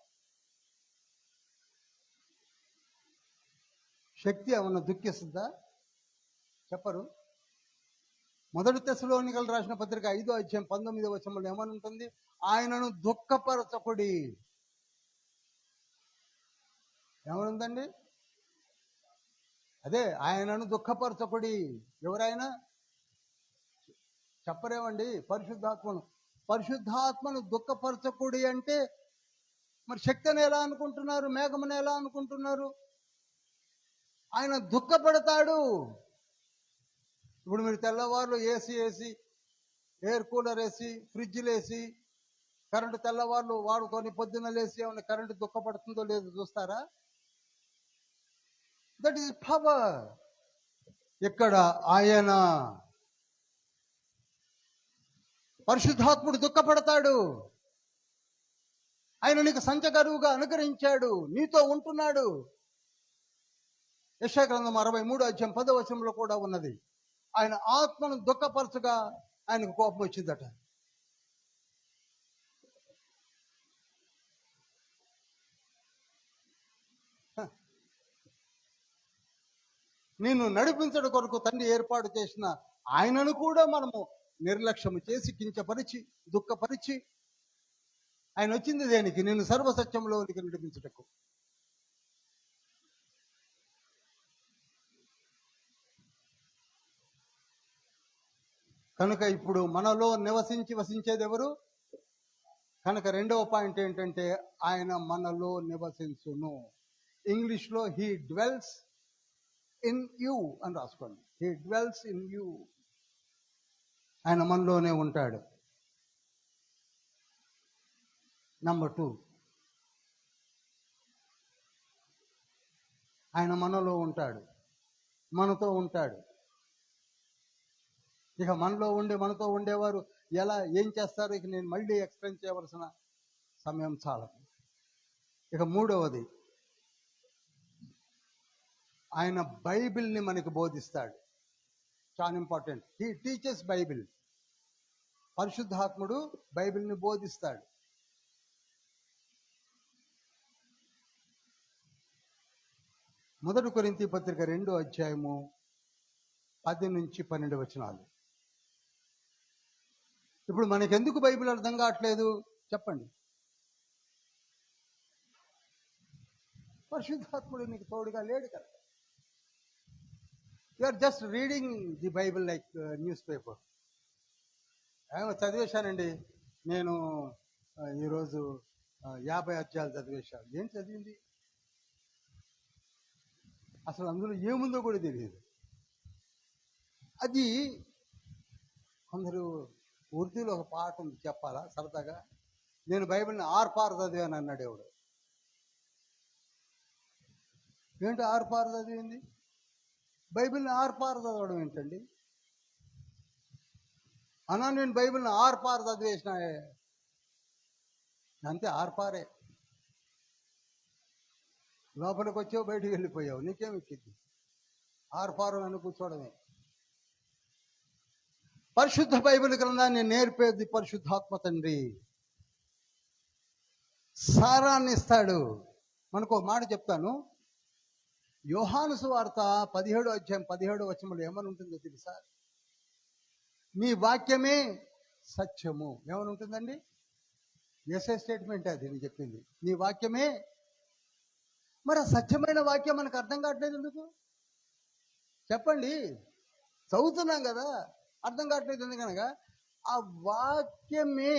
[SPEAKER 1] శక్తి ఏమన్నా దుఃఖిస్తుందా? చెప్పరు. మొదటి తెస్సలోనికలు రాసిన పత్రిక 5:19 ఏమని ఉంటుంది? ఆయనను దుఃఖపరచకుడి. ఏమనుందండి? అదే, ఆయనను దుఃఖపరచకుడి. ఎవరైనా చెప్పరేమండి? పరిశుద్ధాత్మను దుఃఖపరచకుడి అంటే మరి శక్తిని ఎలా అనుకుంటున్నారు? మేఘమును ఎలా అనుకుంటున్నారు? ఆయన దుఃఖపడతాడు. ఇప్పుడు మీరు తెల్లవారులు ఏసీ వేసి, ఎయిర్ కూలర్ వేసి, ఫ్రిడ్జ్లు వేసి, కరెంటు తెల్లవారులు వాడుకొని పొద్దున్న లేసి ఏమైనా కరెంటు దుఃఖపడుతుందో లేదో చూస్తారా? That is power. ఇక్కడ ఆయన పరిశుద్ధాత్ముడు దుఃఖపడతాడు. ఆయన నీకు సంచకరువుగా అనుగ్రహించాడు, నీతో ఉంటున్నాడు. యెషయా గ్రంథం 63:10 కూడా ఉన్నది. ఆయన ఆత్మను దుఃఖపరచగా ఆయనకు కోపం వచ్చిందట. నిన్ను నడిపించడం కొరకు తండ్రి ఏర్పాటు చేసిన ఆయనను కూడా మనము నిర్లక్ష్యం చేసి, కించపరిచి, దుఃఖపరిచి, ఆయన వచ్చింది దేనికి? నిన్ను సర్వసత్యంలోనికి నడిపించుటకు. కనుక ఇప్పుడు మనలో వసించేది ఎవరు? కనుక రెండవ పాయింట్ ఏంటంటే ఆయన మనలో నివసించును. ఇంగ్లీష్లో హీ డ్వెల్స్ ఇన్ యూ అని రాసుకోండి. He dwells in you. ఆయన మనలోనే ఉంటాడు. నంబర్ 2, ఆయన మనలో ఉంటాడు, మనతో ఉంటాడు. ఇక మనలో ఉండి మనతో ఉండేవారు ఏం చేస్తారు? ఇక నేను మళ్ళీ ఎక్స్ప్లెయిన్ చేయవలసిన సమయం చాలదు. ఇక మూడవది, ఆయన బైబిల్ని మనకి బోధిస్తాడు. చాలా ఇంపార్టెంట్. He teaches Bible. పరిశుద్ధాత్ముడు బైబిల్ని బోధిస్తాడు. మొదటి కొరింథీ పత్రిక 2:10-12. ఇప్పుడు మనకెందుకు బైబిల్ అర్థం కావట్లేదు చెప్పండి? పరిశుద్ధాత్ముడు నీకు తోడుగా లేడు కదా. You are just reading the Bible like newspaper. చదివేశానండి నేను ఈరోజు 50 అధ్యాయాలు చదివేశాను. ఏం చదివింది? అసలు అందులో ఏముందో కూడా తెలియదు. అది కొందరు ఉర్దూలో ఒక పాట ఉంది, చెప్పాలా సరదాగా? నేను బైబిల్ని ఆర్పార్ చదివాను అన్నాడు ఎవడు. ఏంటి ఆర్పార్ చదివింది? బైబిల్ని ఆర్పార్ చదవడం ఏంటండి? అన్నా నేను బైబిల్ని ఆర్పార్ చదివేసిన అంతే, ఆర్పారే. లోపలికి వచ్చావు, బయటికి వెళ్ళిపోయావు, నీకేం ఎక్కింది? ఆర్పారు అని కూర్చోవడమే. పరిశుద్ధ బైబిల్ గ్రంథాన్ని నేర్పేది పరిశుద్ధాత్మ తండ్రి. సారాన్ని ఇస్తాడు. మనకు మాట చెప్తాను. యోహాను సువార్త 17:17 ఏమని ఉంటుందో తెలుసా? నీ వాక్యమే సత్యము. ఏమని ఉంటుందండి? ఎస్ఏ స్టేట్మెంట్ అది నేను చెప్పింది. నీ వాక్యమే. మరి ఆ సత్యమైన వాక్యం మనకు అర్థం కావట్లేదు ఎందుకు చెప్పండి? చదువుతున్నాం కదా, అర్థం కావట్లేదు ఎందుకనగా ఆ వాక్యమే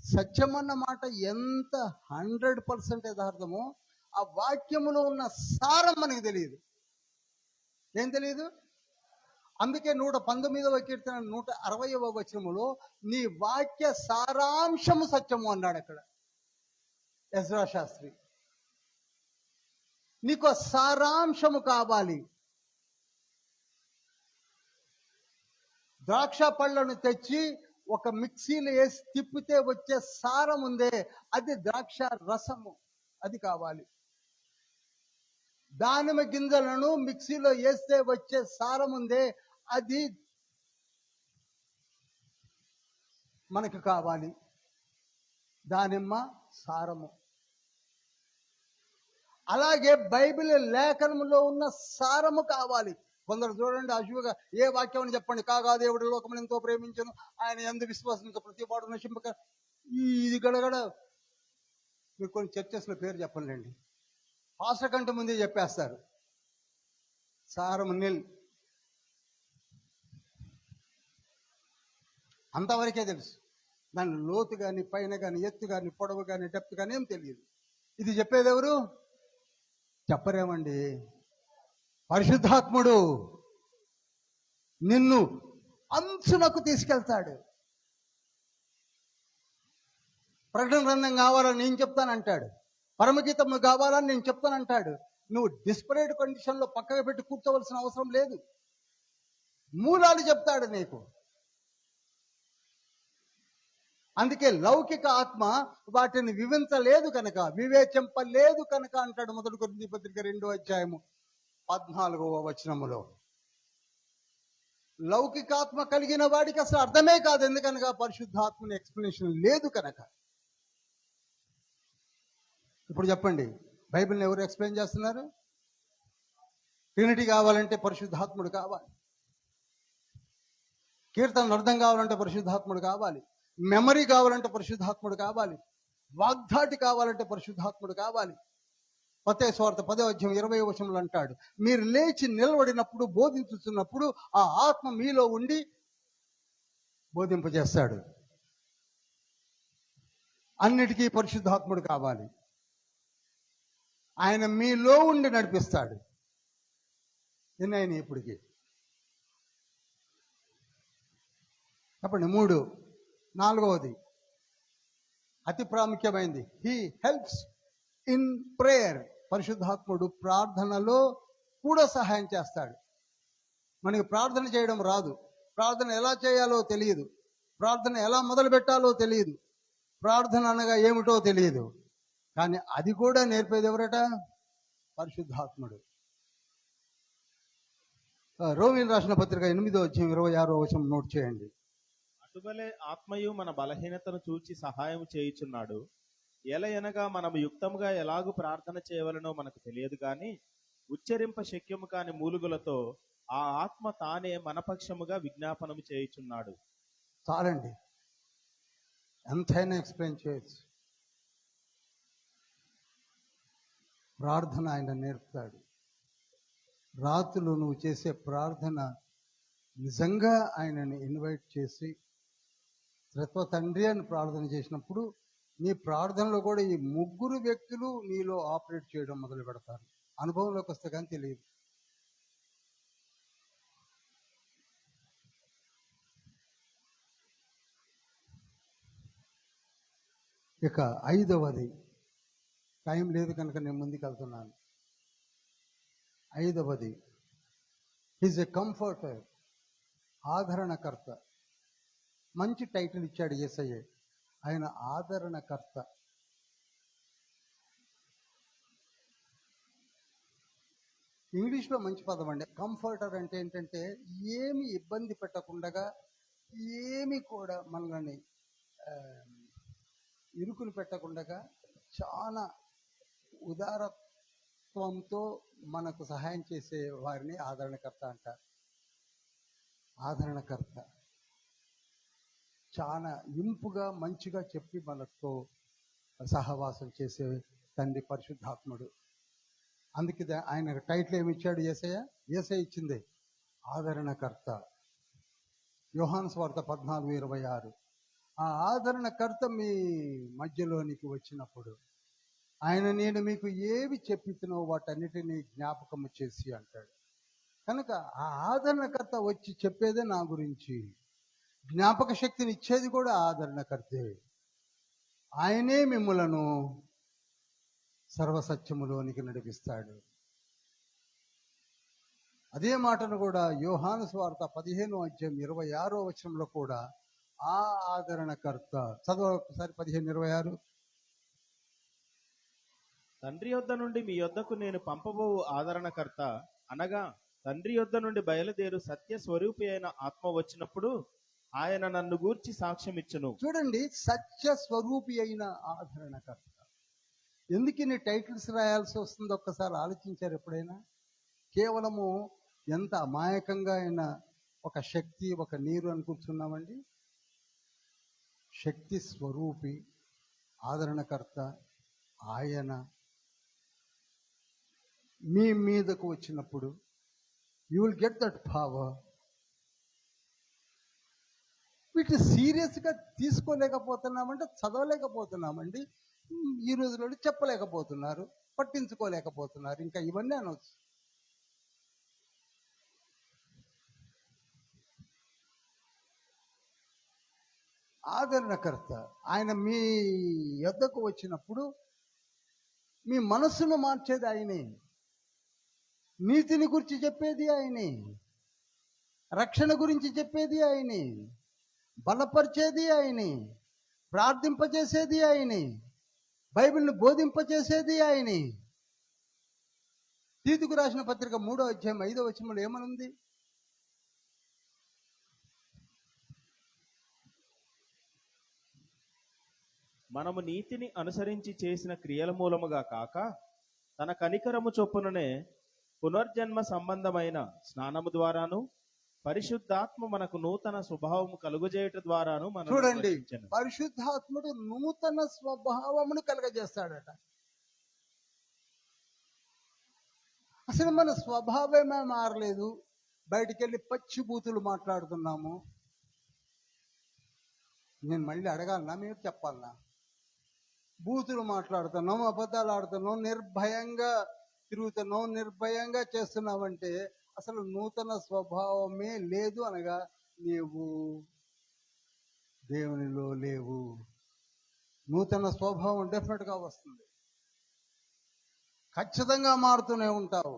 [SPEAKER 1] సత్యం అన్న మాట ఎంత 100% యథార్థమో ఆ వాక్యములో ఉన్న సారం మనకి తెలియదు. ఏం తెలియదు? అందుకే 119వ కీర్తన 160వ వచనములో నీ వాక్య సారాంశము సత్యము అన్నాడు అక్కడ ఎజ్రా శాస్త్రి. నీకు సారాంశము కావాలి. ద్రాక్ష పళ్ళను తెచ్చి ఒక మిక్సీలో వేసి తిప్పితే వచ్చే సారం ఉందే, అది ద్రాక్ష రసము, అది కావాలి. దానిమ్మ గింజలను మిక్సీలో వేస్తే వచ్చే సారం ఉందే, అది మనకు కావాలి. దానిమ్మ సారము. అలాగే బైబిల్ లేఖనములో ఉన్న సారము కావాలి. కొందరు చూడండి, అశువుగా ఏ వాక్యం అని చెప్పండి, కాగా దేవుడు లోకమును ఎంతో ప్రేమించను, ఆయన యందు విశ్వాసంతో ప్రతి వాడు నశింపక, ఇది గడగడ. మీరు కొన్ని చర్చెస్లో పేరు చెప్పండి, పాస్టర్ కంటే ముందే చెప్పేస్తారు సారము నిల్. అంతవరకే తెలుసు. దాని లోతు కానీ, పైన కానీ, ఎత్తు కానీ, పొడవు కానీ, డెప్త్ కానీ ఏం తెలియదు. ఇది చెప్పేది ఎవరు? చెప్పరేమండి, పరిశుద్ధాత్ముడు నిన్ను అంచునకు తీసుకెళ్తాడు. ప్రకటన గ్రంథం కావాలని నేను చెప్తానంటాడు, పరమగీతము కావాలని నేను చెప్తానంటాడు. నువ్వు డిస్పరేట్ కండిషన్లో పక్కగా పెట్టి కూర్చోవలసిన అవసరం లేదు. మూలాలు చెప్తాడు నీకు. అందుకే లౌకిక ఆత్మ వాటిని వివించలేదు కనుక, వివేచింపలేదు కనుక అంటాడు 1 కొరింథీ పత్రిక 2:14వ వచనములో. లౌకికాత్మ కలిగిన వాడికి అసలు అర్థమే కాదు, ఎందుకనగా పరిశుద్ధాత్మని ఎక్స్ప్లెనేషన్ లేదు కనుక. ఇప్పుడు చెప్పండి, బైబిల్ని ఎవరు ఎక్స్ప్లెయిన్ చేస్తున్నారు? ట్రినిటీ కావాలంటే పరిశుద్ధాత్ముడు కావాలి. కీర్తనలు అర్థం కావాలంటే పరిశుద్ధాత్ముడు కావాలి. మెమరీ కావాలంటే పరిశుద్ధాత్ముడు కావాలి. వాగ్దాటి కావాలంటే పరిశుద్ధాత్ముడు కావాలి. మత్తయి సువార్త 10:20 వచనంలో అంటాడు, మీరు లేచి నిలబడినప్పుడు, బోధించుతున్నప్పుడు ఆ ఆత్మ మీలో ఉండి బోధింపజేస్తాడు. అన్నిటికీ పరిశుద్ధాత్ముడు కావాలి. ఆయన మీలో ఉండి నడిపిస్తాడు. ఎన్నైనా ఇప్పటికి చెప్పండి. 3, 4వది అతి ప్రాముఖ్యమైనది, హీ హెల్ప్స్ ఇన్ ప్రేయర్. పరిశుద్ధాత్ముడు ప్రార్థనలో కూడా సహాయం చేస్తాడు. మనకి ప్రార్థన చేయడం రాదు, ప్రార్థన ఎలా చేయాలో తెలియదు, ప్రార్థన ఎలా మొదలు పెట్టాలో తెలియదు, ప్రార్థన అనగా ఏమిటో తెలియదు. కానీ అది కూడా నేర్పేది ఎవరట? పరిశుద్ధాత్ముడు. రోమీయులకు రాసిన పత్రిక 8:26 వచనం నోట్ చేయండి.
[SPEAKER 2] అటువలే ఆత్మయు మన బలహీనతను చూచి సహాయం చేయుచున్నాడు. ఎలయనగా మనము యుక్తముగా ఎలాగూ ప్రార్థన చేయవలనో మనకు తెలియదు కానీ, ఉచ్చరింప శక్యము కాని మూలుగులతో ఆ ఆత్మ తానే మనపక్షముగా విజ్ఞాపనము చేయుచున్నాడు.
[SPEAKER 1] చాలండి, ఎంతైనా ఎక్స్ప్లెయిన్ చేయొచ్చు. ప్రార్థన ఆయన నేర్పుతాడు. రాత్రులు నువ్వు చేసే ప్రార్థన నిజంగా ఆయనని ఇన్వైట్ చేసి త్రిత్వ తండ్రి అని ప్రార్థన చేసినప్పుడు, నీ ప్రార్థనలో కూడా ఈ 3 వ్యక్తులు నీలో ఆపరేట్ చేయడం మొదలు పెడతారు. అనుభవంలోకి వస్తే కానీ తెలియదు. ఇక 5వది, టైం లేదు కనుక నేను ముందుకు వెళ్తున్నాను. 5వది, ఈజ్ ఎ కంఫర్టర్, ఆదరణకర్త. మంచి టైటిల్ ఇచ్చాడు యేసయ్య, ఆయన ఆదరణకర్త. ఇంగ్లీష్లో మంచి పదం అండి. కంఫర్టర్ అంటే ఏంటంటే, ఏమి ఇబ్బంది పెట్టకుండా, ఏమి కూడా మనల్ని ఇరుకులు పెట్టకుండా, చాలా ఉదారత్వంతో మనకు సహాయం చేసే వారిని ఆదరణకర్త అంటారు. ఆదరణకర్త చాలా ఇంపుగా మంచిగా చెప్పి మనతో సహవాసం చేసే తండ్రి పరిశుద్ధాత్ముడు. అందుకే ఆయన టైటిల్ ఏమి ఇచ్చాడు యేసయ్య? యేసయ్య ఇచ్చిందే ఆదరణకర్త. యోహాను సువార్త 14:26. ఆ ఆదరణకర్త మీ మధ్యలోనికి వచ్చినప్పుడు ఆయన, నేను మీకు ఏవి చెప్పితునో వాటన్నిటినీ జ్ఞాపకము చేసి అంటాడు. కనుక ఆ ఆదరణకర్త వచ్చి చెప్పేదే నా గురించి. జ్ఞాపక శక్తిని ఇచ్చేది కూడా ఆదరణకర్తే. ఆయనే మిమ్ములను సర్వసత్యములోనికి నడిపిస్తాడు. అదే మాటను కూడా యోహాను సువార్త 15 అధ్యాయం 26 కూడా ఆ ఆదరణకర్త చదవఒకసారి 15:26.
[SPEAKER 2] తండ్రి యొద్ద నుండి మీ యొద్దకు నేను పంపబోవు ఆదరణకర్త అనగా తండ్రి యొద్ద నుండి బయలుదేరు సత్య స్వరూపి అయిన ఆత్మ వచ్చినప్పుడు ఆయన నన్ను గూర్చి సాక్ష్యం ఇచ్చును.
[SPEAKER 1] చూడండి, సత్య స్వరూపి అయిన ఆదరణకర్త. ఎందుకు ఇన్ని టైటిల్స్ రాయాల్సి వస్తుందో ఒక్కసారి ఆలోచించారు ఎప్పుడైనా? కేవలము ఎంత అమాయకంగా అయిన ఒక శక్తి, ఒక నీరు అని కూర్చున్నామండి. శక్తి స్వరూపి, ఆదరణకర్త ఆయన మీ మీదకు వచ్చినప్పుడు you will get that power. వీటిని సీరియస్గా తీసుకోలేకపోతున్నామంటే, చదవలేకపోతున్నామండి. ఈ రోజుల్లో చెప్పలేకపోతున్నారు, పట్టించుకోలేకపోతున్నారు. ఇంకా ఇవన్నీ అనవచ్చు. ఆదరణకర్త ఆయన మీ యొద్దకు వచ్చినప్పుడు మీ మనస్సును మార్చేది ఆయనే, నీతిని గురించి చెప్పేది ఆయనే, రక్షణ గురించి చెప్పేది ఆయనే, బలపరిచేది ఆయనే, ప్రార్థింపచేసేది ఆయనే, బైబిల్ని బోధింపచేసేది ఆయనే. తీతుకు రాసిన పత్రిక 3 అధ్యాయం 5 ఏమనుంది?
[SPEAKER 2] మనము నీతిని అనుసరించి చేసిన క్రియల మూలముగా కాక తన కనికరము చొప్పుననే పునర్జన్మ సంబంధమైన స్నానము ద్వారాను పరిశుద్ధాత్మ మనకు నూతన స్వభావము కలుగజేయట ద్వారాను మనం
[SPEAKER 1] చూడండి, పరిశుద్ధాత్ముడు నూతన స్వభావమును కలుగజేస్తాడట. అసలు మన స్వభావమే మారలేదు. బయటికి వెళ్ళి పచ్చి బూతులు మాట్లాడుతున్నాము. నేను మళ్ళీ అడగాలనా, మీరు చెప్పాలనా? బూతులు మాట్లాడుతున్నాం, అబద్ధాలు ఆడుతున్నాం, నిర్భయంగా తిరుగుతున్నాం, నిర్భయంగా చేస్తున్నామంటే అసలు నూతన స్వభావమే లేదు అనగా నీవు దేవునిలో లేవు. నూతన స్వభావం డెఫినెట్గా వస్తుంది, ఖచ్చితంగా మారుతూనే ఉంటావు.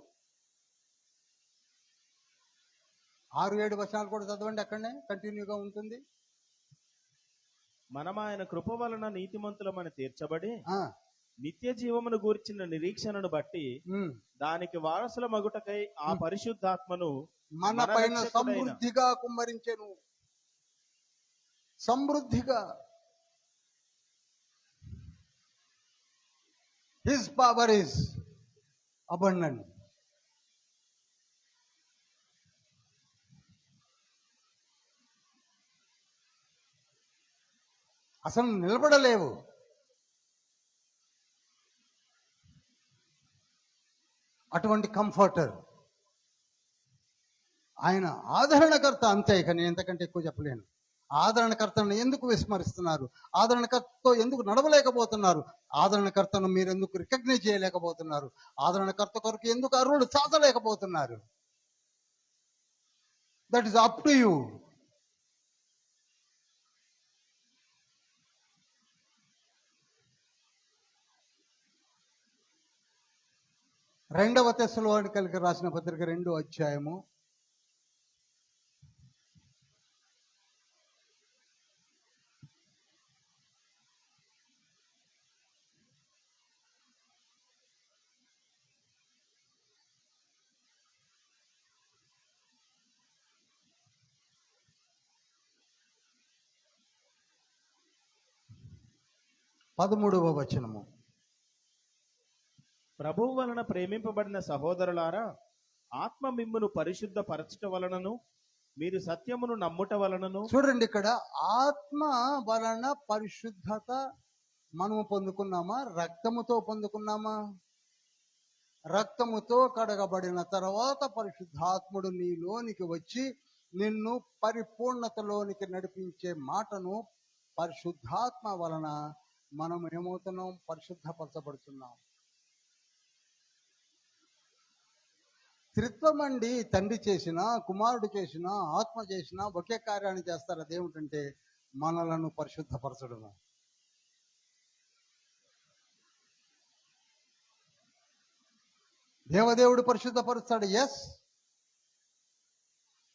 [SPEAKER 1] 6-7 వచనాలు కూడా చదవండి, అక్కడనే కంటిన్యూగా ఉంటుంది.
[SPEAKER 2] మనం ఆయన కృప వలన నీతిమంతులమని తీర్చబడి నిత్య జీవమును గూర్చిన నిరీక్షణను బట్టి దానికి వారసుల మగుటకై ఆ పరిశుద్ధాత్మను
[SPEAKER 1] మన పైన సమృద్ధిగా కుమ్మరించెను. సమృద్ధిగా. His power is abundant. అసలు నిలబడలేవు. అటువంటి కంఫర్టర్ ఆయన. ఆదరణకర్త అంతే, ఇక నేను ఎంతకంటే ఎక్కువ చెప్పలేను. ఆదరణకర్తను ఎందుకు విస్మరిస్తున్నారు? ఆదరణకర్తతో ఎందుకు నడవలేకపోతున్నారు? ఆదరణకర్తను మీరు ఎందుకు రికగ్నైజ్ చేయలేకపోతున్నారు? ఆదరణకర్త కొరకు ఎందుకు అర్హులు సాధలేకపోతున్నారు? That is up to you. రెండవ తెస్సలోనికైలకు రాసిన పత్రిక 2వ అధ్యాయము 13వ వచనము.
[SPEAKER 2] ప్రభువు వలన ప్రేమింపబడిన సహోదరులారా, ఆత్మ మిమ్మును పరిశుద్ధ పరచుట వలనను మీరు సత్యమును నమ్ముట వలనను.
[SPEAKER 1] చూడండి, ఇక్కడ ఆత్మ వలన పరిశుద్ధత మనము పొందుకున్నామా? రక్తముతో పొందుకున్నామా? రక్తముతో కడగబడిన తర్వాత పరిశుద్ధాత్ముడు నీలోనికి వచ్చి నిన్ను పరిపూర్ణతలోనికి నడిపించే మాటను పరిశుద్ధాత్మ వలన మనం ఏమవుతున్నాం? పరిశుద్ధపరచబడుతున్నాం. త్రిత్వం అండి, తండ్రి చేసినా కుమారుడు చేసినా ఆత్మ చేసినా ఒకే కార్యాన్ని చేస్తారు. అదేమిటంటే మనలను పరిశుద్ధపరచడము. దేవదేవుడు పరిశుద్ధపరుస్తాడు. ఎస్.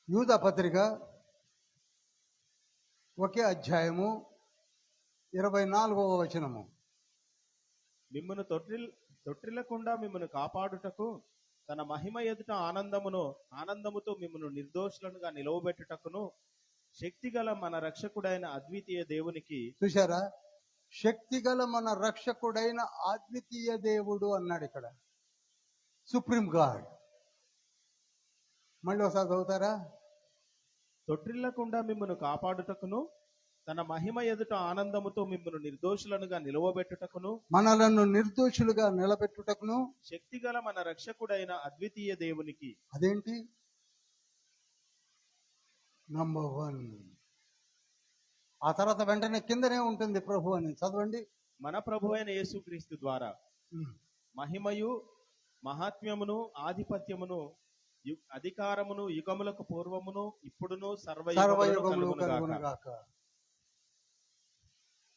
[SPEAKER 1] యూదా పత్రిక ఒకే అధ్యాయము 24వ వచనము.
[SPEAKER 2] మిమ్మను తొట్టిల్లకుండా మిమ్మను కాపాడుటకు తన మహిమ ఎదుట ఆనందముతో మిమ్మను నిర్దోషులనుగా నిలవబెట్టుటకును శక్తిగల మన రక్షకుడైన అద్వితీయ దేవునికి.
[SPEAKER 1] చూశారా, శక్తిగల మన రక్షకుడైన అద్వితీయ దేవుడు అన్నాడు ఇక్కడ. Supreme God. మళ్ళీ ఒకసారి చదువుతారా?
[SPEAKER 2] తొట్టిల్లకుండా మిమ్మను కాపాడుటకును తన మహిమ ఎదుట ఆనందముతో మిమ్మల్ని నిర్దోషులనుగా నిలవబెట్టుటకును
[SPEAKER 1] మనలను నిర్దోషులుగా నిలబెట్టుటకును
[SPEAKER 2] శక్తిగల మన రక్షకుడైన అద్వితీయ దేవునికి.
[SPEAKER 1] అదేంటి? నంబర్ 1. ఆ తర్వాత వెంటనే కిందనే ఉంటుంది ప్రభు అని చదవండి.
[SPEAKER 2] మన ప్రభు అయిన యేసుక్రీస్తు ద్వారా మహిమయు మహాత్మ్యమును ఆధిపత్యమును అధికారమును యుగములకు పూర్వమును ఇప్పుడును సర్వయుగములు కలుగునుగాక.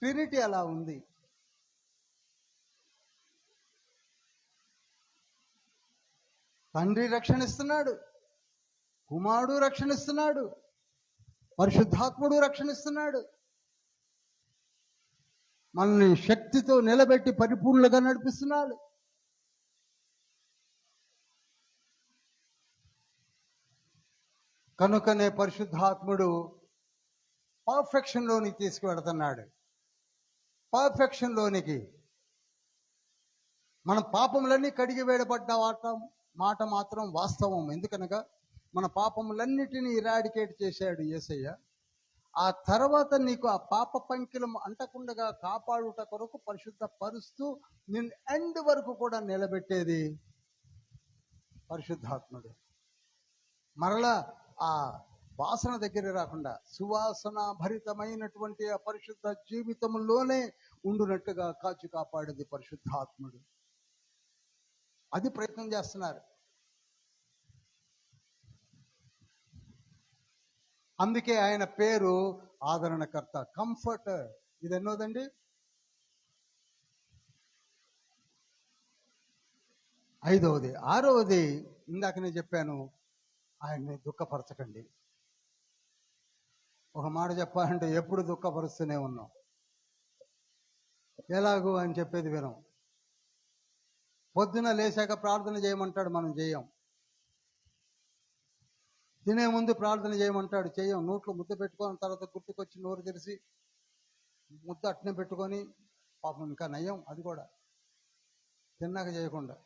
[SPEAKER 1] ట్రినిటీ అలా ఉంది. తండ్రి రక్షణిస్తున్నాడు, కుమారుడు రక్షణిస్తున్నాడు, పరిశుద్ధాత్ముడు రక్షణిస్తున్నాడు. మనల్ని శక్తితో నిలబెట్టి పరిపూర్ణంగా నడిపిస్తున్నాడు. కనుకనే పరిశుద్ధాత్ముడు పర్ఫెక్షన్ లోనికి తీసుకువెడుతున్నాడు. పర్ఫెక్షన్ లోనికి. మన పాపములన్నీ కడిగి వేయబడ్డ మాట మాత్రం వాస్తవం. ఎందుకనగా మన పాపములన్నిటినీ ఇరాడికేట్ చేశాడు యేసయ్య. ఆ తర్వాత నీకు ఆ పాప పంకిలం అంటకుండా కాపాడుట కొరకు పరిశుద్ధ పరుస్తూ నిన్ను ఎండ్ వరకు కూడా నిలబెట్టేది పరిశుద్ధాత్ముడు. మరలా ఆ వాసన దగ్గర రాకుండా సువాసన భరితమైనటువంటి ఆ పరిశుద్ధ జీవితంలోనే ఉండునట్టుగా కాచి కాపాడేది పరిశుద్ధాత్ముడు. అది ప్రయత్నం చేస్తున్నారు. అందుకే ఆయన పేరు ఆదరణకర్త, కంఫర్టర్. ఇది ఎన్నోదండి? 5వది. 6వది ఇందాక నేను చెప్పాను, ఆయన్ని దుఃఖపరచకండి. ఒక మాట చెప్పాలంటే ఎప్పుడు దుఃఖపరుస్తూనే ఉన్నాం. ఎలాగూ అని చెప్పేది వినం. పొద్దున లేచాక ప్రార్థన చేయమంటాడు, మనం చేయం. తినే ముందు ప్రార్థన చేయమంటాడు, చేయం. నోట్లో ముద్ద పెట్టుకొని తర్వాత గుర్తుకొచ్చి నోరు తెరిచి ముద్ద అట్నే పెట్టుకొని, పాపం ఇంకా నయం అది కూడా తిన్నాక చేయకుండా.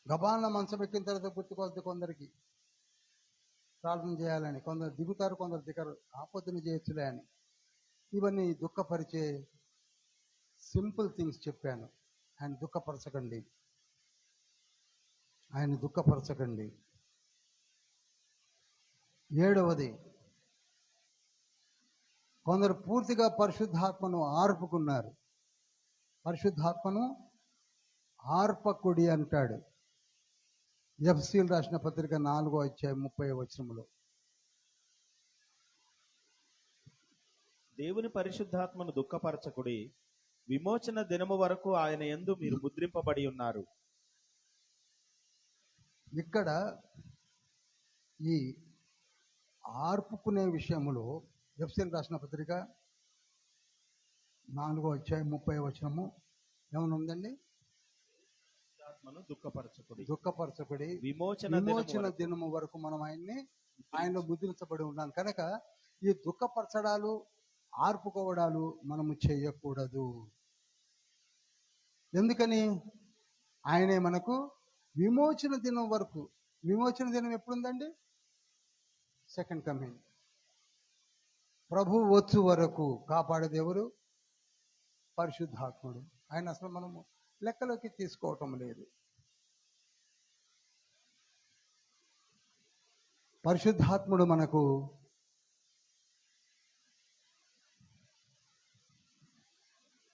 [SPEAKER 1] గబాలన మంచం ఎక్కిన తర్వాత గుర్తుకొద్ది కొందరికి ప్రార్థన చేయాలని. కొందరు దిగుతారు, కొందరు దిగరు. ఆపొద్దున చేయొచ్చులే అని. ఇవన్నీ దుఃఖపరిచే సింపుల్ థింగ్స్ చెప్పాను. ఆయన దుఃఖపరచకండి, ఆయన దుఃఖపరచకండి. 7వది, కొందరు పూర్తిగా పరిశుద్ధాత్మను ఆర్పుకున్నారు. పరిశుద్ధాత్మను ఆర్పకుడి అంటాడు ఎఫ్సీలు రాసిన పత్రిక 4వ అధ్యాయం 30వ వచనంలో.
[SPEAKER 2] దేవుని పరిశుద్ధాత్మను దుఃఖపరచకుడి, విమోచన దినము వరకు ఆయన యందు మీరు ముద్రింపబడి ఉన్నారు.
[SPEAKER 1] ఇక్కడ ఈ ఆర్పుకునే విషయంలో ఎఫ్సీలు రాసిన పత్రిక 4వ అధ్యాయం 30వ వచనము ఏమైనా ఉందండి? దుఃఖపరచకుడి, విమోచన దినము వరకు మనం ఆయన ముద్రించబడి ఉన్నాం. కనుక ఈ దుఃఖపరచడాలు ఆర్పుకోవడాలు మనము చేయకూడదు. ఎందుకని? ఆయనే మనకు విమోచన దినం వరకు. విమోచన దినం ఎప్పుడుందండి? Second coming. ప్రభు వచ్చు వరకు కాపాడేది ఎవరు? పరిశుద్ధాత్ముడు. ఆయన అసలు మనము లెక్కలోకి తీసుకోవటం లేదు. పరిశుద్ధాత్ముడు మనకు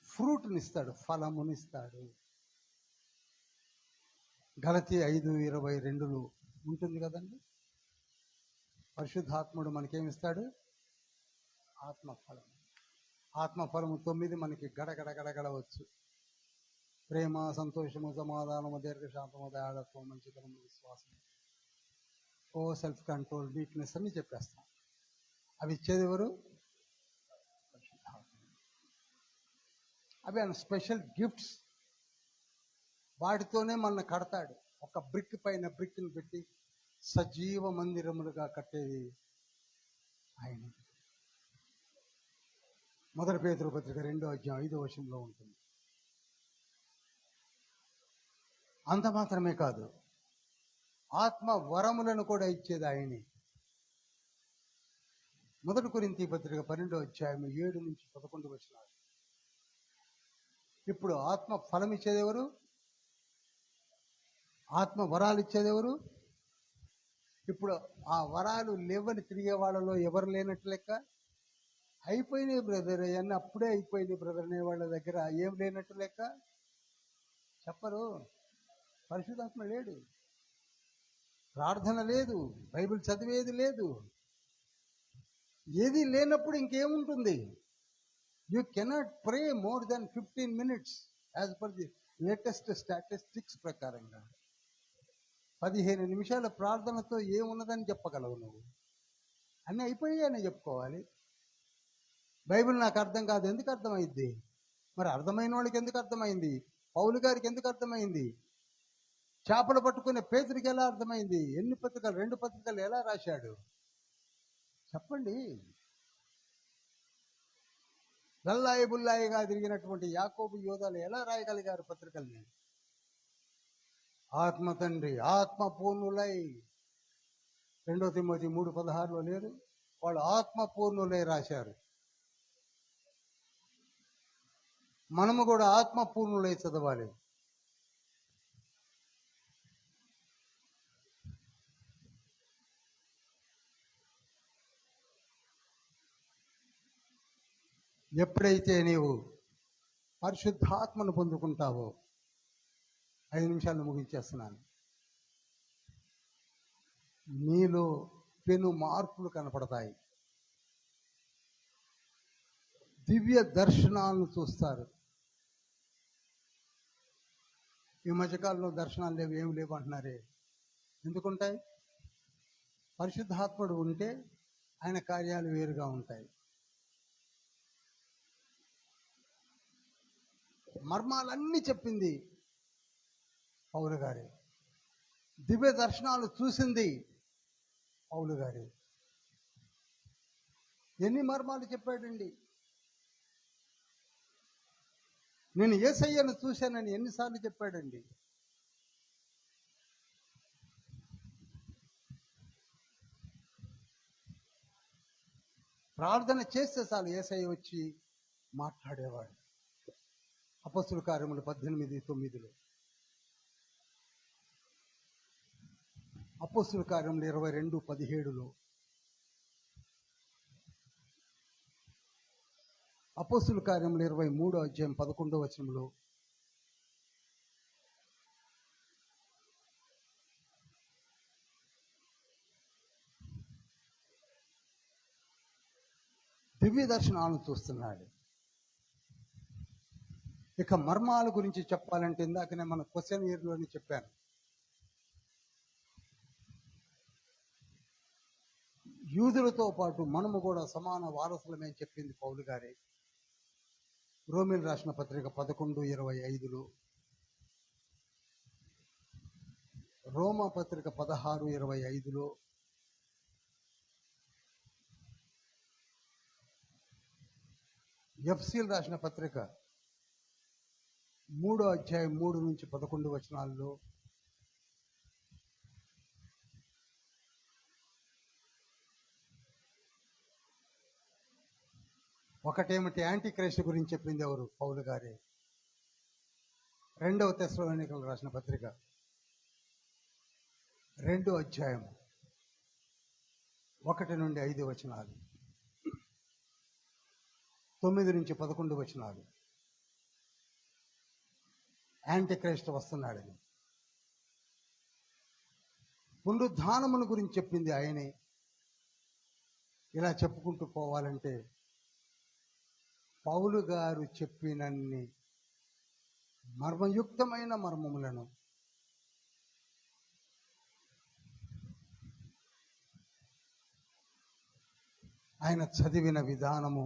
[SPEAKER 1] ఫ్రూట్నిస్తాడు, ఫలమునిస్తాడు. గలతీ 5:22 ఉంటుంది కదండి. పరిశుద్ధాత్ముడు మనకేమిస్తాడు? ఆత్మఫలం. ఆత్మఫలము 9 మనకి గడగడ వచ్చు. ప్రేమ, సంతోషము, సమాధానము, దీర్ఘశాంతము, దయాళత్వం, మంచితనము, విశ్వాసం, సెల్ఫ్ కంట్రోల్, వీక్నెస్ అని చెప్పేస్తాం. అవి ఇచ్చేది ఎవరు? అవి ఆయన స్పెషల్ గిఫ్ట్స్. వాటితోనే మన కడతాడు. ఒక బ్రిక్ పైన బ్రిక్ని పెట్టి సజీవ మందిరములుగా కట్టేది ఆయన. 1 పేతురు పత్రిక 2:5 ఉంటుంది. అంత మాత్రమే కాదు, ఆత్మ వరములను కూడా ఇచ్చేది ఆయనే. 1 కొరింథీ పత్రిక 12:7-11. ఇప్పుడు ఆత్మ ఫలం ఇచ్చేది ఎవరు? ఆత్మ వరాలు ఇచ్చేది ఎవరు? ఇప్పుడు ఆ వరాలు లేవని తిరిగే వాళ్ళలో ఎవరు లేనట్టు లెక్క. అయిపోయినాయి బ్రదర్, అవన్నీ అప్పుడే అయిపోయినాయి బ్రదర్ అనే వాళ్ళ దగ్గర ఏం లేనట్టు లెక్క. చెప్పరు. పరిశుద్ధాత్మ లేడు, ప్రార్థన లేదు, బైబిల్ చదివేది లేదు. ఏది లేనప్పుడు ఇంకేముంటుంది? You cannot pray more than 15 minutes as per the latest statistics ప్రకారంగా. 15 నిమిషాల ప్రార్థనతో ఏమున్నదని చెప్పగలవు నువ్వు? అన్నీ అయిపోయాయని చెప్పుకోవాలి. బైబిల్ నాకు అర్థం కాదు, ఎందుకు అర్థమైంది? మరి అర్థమైన వాళ్ళకి ఎందుకు అర్థమైంది? పౌలు గారికి ఎందుకు అర్థమైంది? చేపలు పట్టుకునే పేతురికి ఎలా అర్థమైంది? ఎన్ని పత్రికలు, 2 పత్రికలు ఎలా రాశాడు చెప్పండి. లల్లాయి బుల్లాయిగా తిరిగినటువంటి యాకోబు యోధాలు ఎలా రాయగలిగారు పత్రికల్ని? ఆత్మ తండ్రి, ఆత్మ పూర్ణులై. 2 తిమోతి 3:16 లేదు, వాళ్ళు ఆత్మ పూర్ణులై రాశారు. మనము కూడా ఆత్మ పూర్ణులై చదవాలి. ఎప్పుడైతే నీవు పరిశుద్ధాత్మను పొందుకుంటావో, 5 నిమిషాలు ముగించేస్తున్నాను, నీలో పెను మార్పులు కనపడతాయి. దివ్య దర్శనాలను చూస్తారు. ఈ మధ్యకాలంలో దర్శనాలు లేవు, ఏమి లేవు అంటున్నారే. ఎందుకుంటాయి? పరిశుద్ధాత్ముడు ఉంటే ఆయన కార్యాలు వేరుగా ఉంటాయి. మర్మాలన్నీ చెప్పింది పౌలు గారే. దివ్య దర్శనాలు చూసింది పౌలు గారే. ఎన్ని మర్మాలు చెప్పాడండి. నేను యేసయ్యను చూశానని ఎన్నిసార్లు చెప్పాడండి. ప్రార్థన చేస్తే చాలు యేసయ్య వచ్చి మాట్లాడేవాడు. అపొస్తలుల కార్యములు 18:9, అపొస్తలుల కార్యములు 22:17, అపొస్తలుల కార్యములు 23:11. దివ్య దర్శనాలను చూస్తున్నాడు. ఇక మర్మాల గురించి చెప్పాలంటే ఇందాకనే మన క్వశ్చన్ ఇయర్లోనే చెప్పాను. యూదులతో పాటు మనము కూడా సమాన వారసులమే చెప్పింది పౌలు గారే. రోమీయులకు రాసిన పత్రిక 11:25, రోమా పత్రిక 16:25, ఎఫ్సీలు రాసిన పత్రిక 3:3-11 ఒకటేమిటి? యాంటీ క్రైస్ట్ గురించి చెప్పింది ఎవరు? పౌలు గారే. 2వ తెస్సలోనికీయులకు రాసిన పత్రిక 2:1-5, 9-11 యాంటీ క్రైస్ట్ వస్తున్నాడని. పునరుద్ధానమును గురించి చెప్పింది ఆయనే. ఇలా చెప్పుకుంటూ పోవాలంటే పౌలు గారు చెప్పినన్ని మర్మయుక్తమైన మర్మములను ఆయన చదివిన విధానము,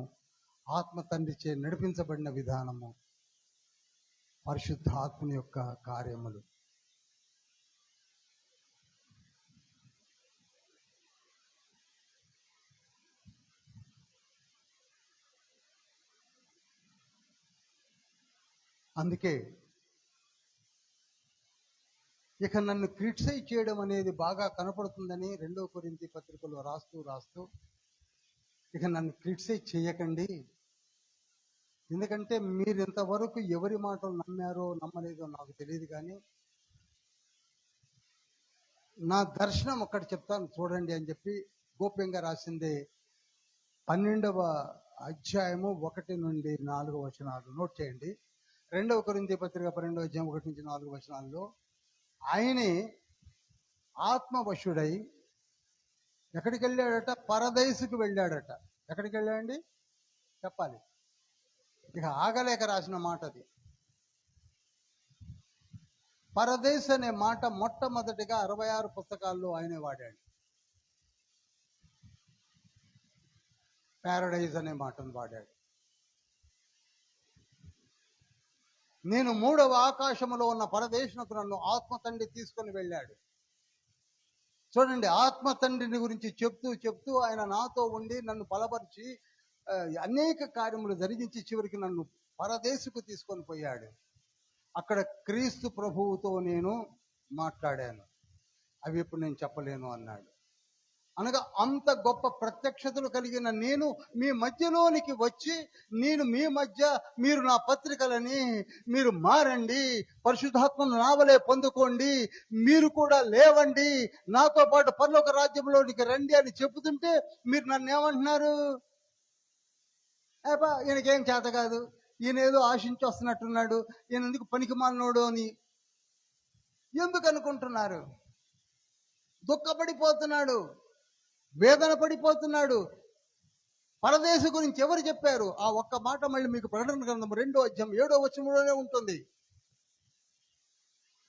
[SPEAKER 1] ఆత్మ తండ్రిచే నడిపించబడిన విధానము, పరిశుద్ధాత్మని యొక్క కార్యములు, అందుకే ఇక నన్ను క్రిటిసైజ్ చేయడం అనేది బాగా కనపడుతుందని 2 కొరింథీ పత్రికలో రాస్తూ ఇక నన్ను క్రిటిసైజ్ చేయకండి, ఎందుకంటే మీరు ఇంతవరకు ఎవరి మాటలు నమ్మారో నమ్మలేదో నాకు తెలియదు, కానీ నా దర్శనం ఒక్కటి చెప్తాను చూడండి అని చెప్పి గోప్యంగా రాసిందే 12వ అధ్యాయము 1 నుండి 4 వచనాలు నోట్ చేయండి. 2 కొరింథీ పత్రిక 12వ అధ్యాయం 1 నుంచి 4 వచనాల్లో ఆయనే ఆత్మవశుడై ఎక్కడికి వెళ్ళాడట? పరదేశుకు వెళ్ళాడట. ఎక్కడికి వెళ్ళాడండి చెప్పాలి, ఇక ఆగలేక రాసిన మాట అది. పరదేశ్ అనే మాట మొట్టమొదటిగా 66 పుస్తకాల్లో ఆయనే వాడాడు. ప్యారడైజ్ అనే మాటను వాడాడు. నేను 3వ ఆకాశములో ఉన్న పరదేశునకు నన్ను ఆత్మ తండ్రి తీసుకొని వెళ్ళాడు. చూడండి, ఆత్మ తండ్రిని గురించి చెప్తూ ఆయన నాతో ఉండి నన్ను బలపరిచి అనేక కార్యములు జరిగించి చివరికి నన్ను పరదేశుకు తీసుకొని పోయాడు. అక్కడ క్రీస్తు ప్రభువుతో నేను మాట్లాడాను, అవి ఇప్పుడు నేను చెప్పలేను అన్నాడు. అనగా అంత గొప్ప ప్రత్యక్షతలు కలిగిన నేను మీ మధ్యలోనికి వచ్చి, నేను మీ మధ్య, మీరు నా పత్రికలని మీరు మారండి, పరిశుద్ధాత్మను నావలే పొందుకోండి, మీరు కూడా లేవండి, నాతో పాటు పరలోక రాజ్యంలోనికి రండి అని చెబుతుంటే మీరు నన్ను ఏమంటున్నారు? ఏపా ఈయనకేం చేత కాదు, ఈయన ఏదో ఆశించి వస్తున్నట్టున్నాడు, ఈయన ఎందుకు పనికి మాలినోడు అని ఎందుకు అనుకుంటున్నారు? దుఃఖపడిపోతున్నాడు, వేదన పడిపోతున్నాడు. పరదేశ గురించి ఎవరు చెప్పారు? ఆ ఒక్క మాట మళ్ళీ మీకు ప్రకటన గ్రంథం 2వ అధ్యాయం 7వ వచనంలోనే ఉంటుంది.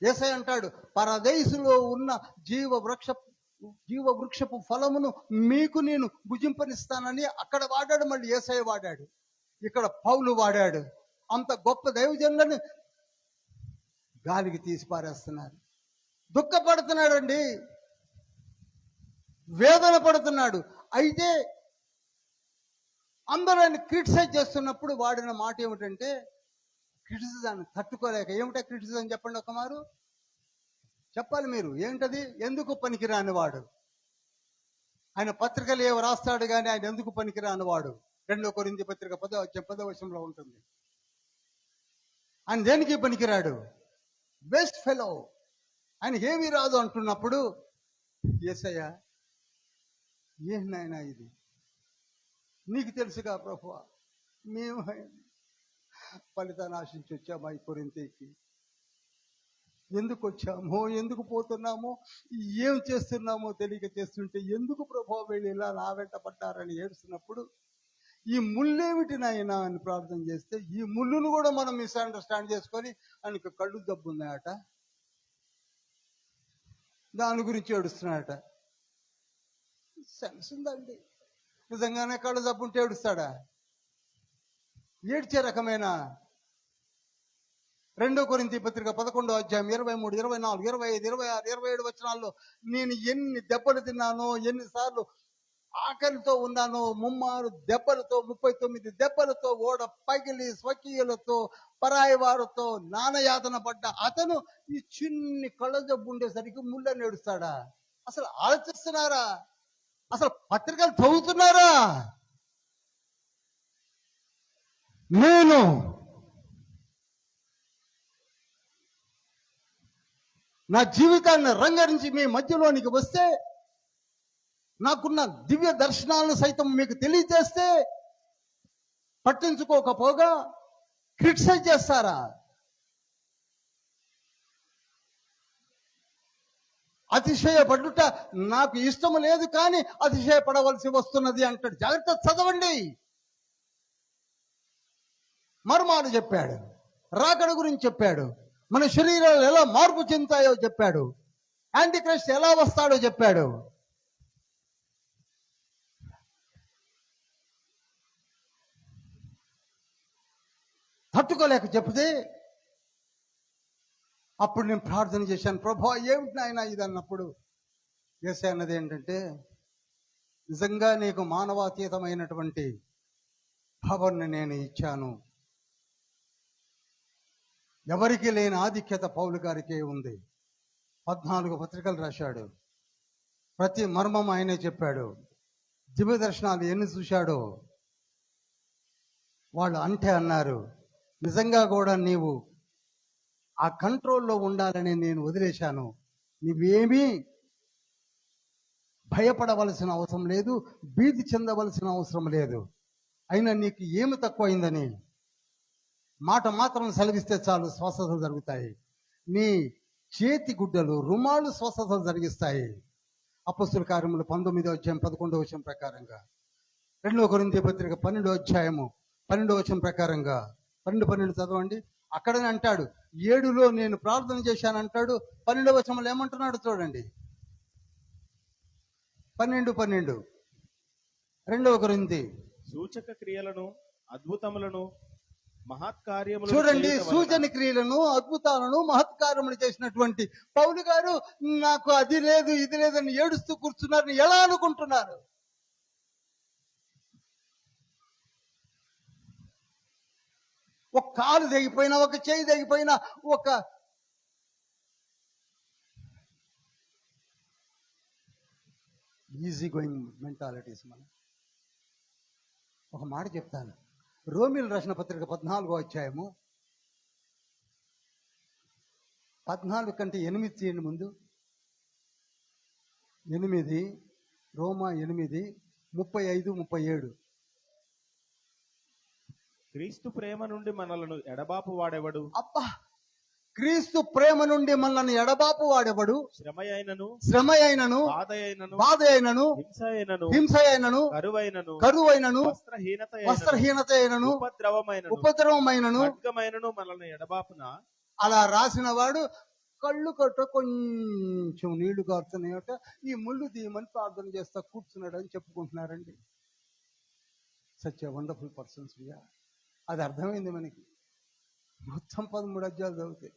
[SPEAKER 1] యేసయ్య అంటాడు, పరదేశులో ఉన్న జీవ వృక్షపు ఫలమును మీకు నేను భుజింపనిస్తానని అక్కడ వాడాడు. మళ్ళీ యేసయ్య వాడాడు, ఇక్కడ పౌలు వాడాడు. అంత గొప్ప దైవజనులను గాలికి తీసి పారేస్తున్నారు. దుఃఖపడుతున్నాడండి, వేదన పడుతున్నాడు. అయితే అందరూ ఆయన క్రిటిసైజ్ చేస్తున్నప్పుడు వాడిన మాట ఏమిటంటే, క్రిటిసిజాన్ని తట్టుకోలేక, ఏమిటా క్రిటిసిజం చెప్పండి ఒక మారు చెప్పాలి మీరు. ఏంటది? ఎందుకు పనికిరాని వాడు. ఆయన పత్రికలు ఏవో రాస్తాడు కానీ ఆయన ఎందుకు పనికిరాని వాడు. 2 కొరింథీ పత్రిక 10వ వచనంలో ఉంటుంది. ఆయన దేనికి పనికిరాడు? బెస్ట్ ఫెలో, ఆయనకి ఏమీ రాదు అంటున్నప్పుడు, యేసయ్య ఏంటైనా ఇది నీకు తెలుసుగా ప్రభువా, మేము ఫలితాన్ని ఆశించి వచ్చామా ఈ కొరింథీకి? ఎందుకు వచ్చామో, ఎందుకు పోతున్నామో, ఏం చేస్తున్నామో తెలియక చేస్తుంటే ఎందుకు ప్రభువా వీళ్ళు ఇలా నా వెంట పడ్డారని ఏడుస్తున్నప్పుడు, ఈ ముళ్ళేమిటి నాయనా అని ప్రార్థన చేస్తే, ఈ ముళ్ళును కూడా మనం మిస్అండర్స్టాండ్ చేసుకొని ఆయనకు కళ్ళు దబ్బున్నాయట, దాని గురించి ఏడుస్తున్నాడట. సెన్స్ ఉందండి? నిజంగానే కళ్ళు జబ్బుంటే ఏడుస్తాడా? ఏడ్చే రకమైన 2 కొరింథీ పత్రిక 11వ అధ్యాయం 23, 24, 25, 26, 27 వచనాల్లో నేను ఎన్ని దెబ్బలు తిన్నానో, ఎన్నిసార్లు ఆకలితో ఉన్నానో, 36 దెబ్బలతో, 39 దెబ్బలతో, ఓడ పగిలి స్వకీయులతో, పరాయి వారితో నానయాతన పడ్డ అతను ఈ చిన్ని కళ్ళ జబ్బు ఉండేసరికి ముళ్ళని ఏడుస్తాడా? అసలు ఆలోచిస్తున్నారా? అసలు పత్రికలు చదువుతున్నారా? నేను నా జీవితాన్ని రంగరించి మీ మధ్యలోనికి వస్తే, నాకున్న దివ్య దర్శనాలను సైతం మీకు తెలియజేస్తే పట్టించుకోకపోగా క్రిటిసైజ్ చేస్తారా? అతిశయపడుట నాకు ఇష్టము లేదు, కానీ అతిశయపడవలసి వస్తున్నది అంటాడు. జాగ్రత్త చదవండి. మర్మాలు చెప్పాడు, రాకడ గురించి చెప్పాడు, మన శరీరాలు ఎలా మార్పు చెందుతాయో చెప్పాడు, యాంటీ క్రైస్ట్ ఎలా వస్తాడో చెప్పాడు. తట్టుకోలేక చెప్తే అప్పుడు నేను ప్రార్థన చేశాను, ప్రభా ఏమిటి నాయన ఇది అన్నప్పుడు యేసయ్య అన్నది ఏంటంటే, నిజంగా నీకు మానవాతీతమైనటువంటి భావాన్ని నేను ఇచ్చాను. ఎవరికి లేని ఆధిక్యత పౌలు గారికే ఉంది. 14 పత్రికలు రాశాడు, ప్రతి మర్మం ఆయనే చెప్పాడు. దివ్య దర్శనాలు ఎన్ని చూశాడో వాళ్ళు అంటే అన్నారు, నిజంగా కూడా నీవు ఆ కంట్రోల్లో ఉండాలని నేను వదిలేశాను. నువ్వేమీ భయపడవలసిన అవసరం లేదు, భీతి చెందవలసిన అవసరం లేదు. అయినా నీకు ఏమి తక్కువైందని మాట మాత్రం సెలవిస్తే చాలు స్వస్థతలు జరుగుతాయి. నీ చేతి గుడ్డలు రుమాలు స్వస్థతలు జరిగిస్తాయి. అపొస్తలుల కార్యములు 19వ అధ్యాయం 11వ వచనం ప్రకారంగా, 2 కొరింథీ పత్రిక 12వ అధ్యాయము 12వ వచనం ప్రకారంగా, 12 చదవండి. అక్కడనే అంటాడు, 7లో నేను ప్రార్థన చేశాను అంటాడు. 12వ వచనంలో ఏమంటున్నాడు చూడండి. 12 2 కొరింథీ.
[SPEAKER 2] సూచక క్రియలను అద్భుతములను మహత్కార్యములను
[SPEAKER 1] చూడండి,
[SPEAKER 2] చేయుట వలన
[SPEAKER 1] సూచన క్రియలను అద్భుతాలను మహత్కార్యములు చేసినటువంటి పౌలు గారు నాకు అది లేదు ఇది లేదని ఏడుస్తూ కూర్చున్నారని ఎలా అనుకుంటున్నారు? ఒక కాలు తెగిపోయినా, ఒక చేయి తెగిపోయినా, ఒక ఈజీ గోయింగ్ మెంటాలిటీస్. మనం ఒక మాట చెప్తాను. రోమిలు రాసిన పత్రిక 14వ అధ్యాయము 14 కంటే 8 చేయండి ముందు. 8 రోమా 8 35 37.
[SPEAKER 2] క్రీస్తు ప్రేమ నుండి మనలను ఎడబాపు వాడెవడు?
[SPEAKER 1] అబ్బా, క్రీస్తు ప్రేమ నుండి మనల్ని ఎడబాపు వాడెవడు?
[SPEAKER 2] శ్రమ అయినను
[SPEAKER 1] బాధ అయినను హింస అయినను కరువైనను వస్త్రహీనత అయినను ఉపద్రవమైనను
[SPEAKER 2] మనల్ని ఎడబాపున.
[SPEAKER 1] అలా రాసిన వాడు కళ్ళు కట్ట కొంచెం నీళ్లు కారుతున్నాయట, ఈ ముళ్ళు తీయమని ప్రార్థన చేస్తా కూర్చున్నాడు అని చెప్పుకుంటున్నారండి. Such a wonderful persons we are. అది అర్థమైంది మనకి. మొత్తం 13 అధ్యాయాలు చదివితే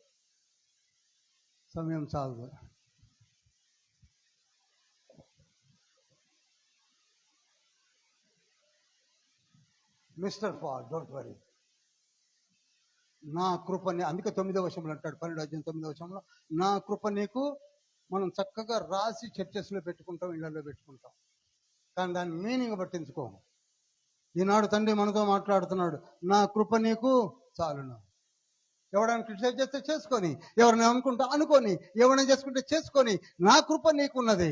[SPEAKER 1] సమయం చాలదు. మిస్టర్ పాల్, డోంట్ వరీ, నా కృపని, అందుకే 9వ వచనంలో అంటాడు, 12వ అధ్యాయం 9వ వచనంలో, నా కృప నీకు. మనం చక్కగా రాసి చర్చెస్లో పెట్టుకుంటాం, ఇళ్లలో పెట్టుకుంటాం, కానీ దాని మీనింగ్ పట్టించుకోము. ఈనాడు తండ్రి మనతో మాట్లాడుతున్నాడు, నా కృప నీకు చాలును. ఎవరైనా క్రిటిసైజ్ చేస్తే చేసుకొని, ఎవరైనా అనుకుంటా అనుకొని, ఎవరైనా చేసుకుంటే చేసుకొని, నా కృప నీకున్నది.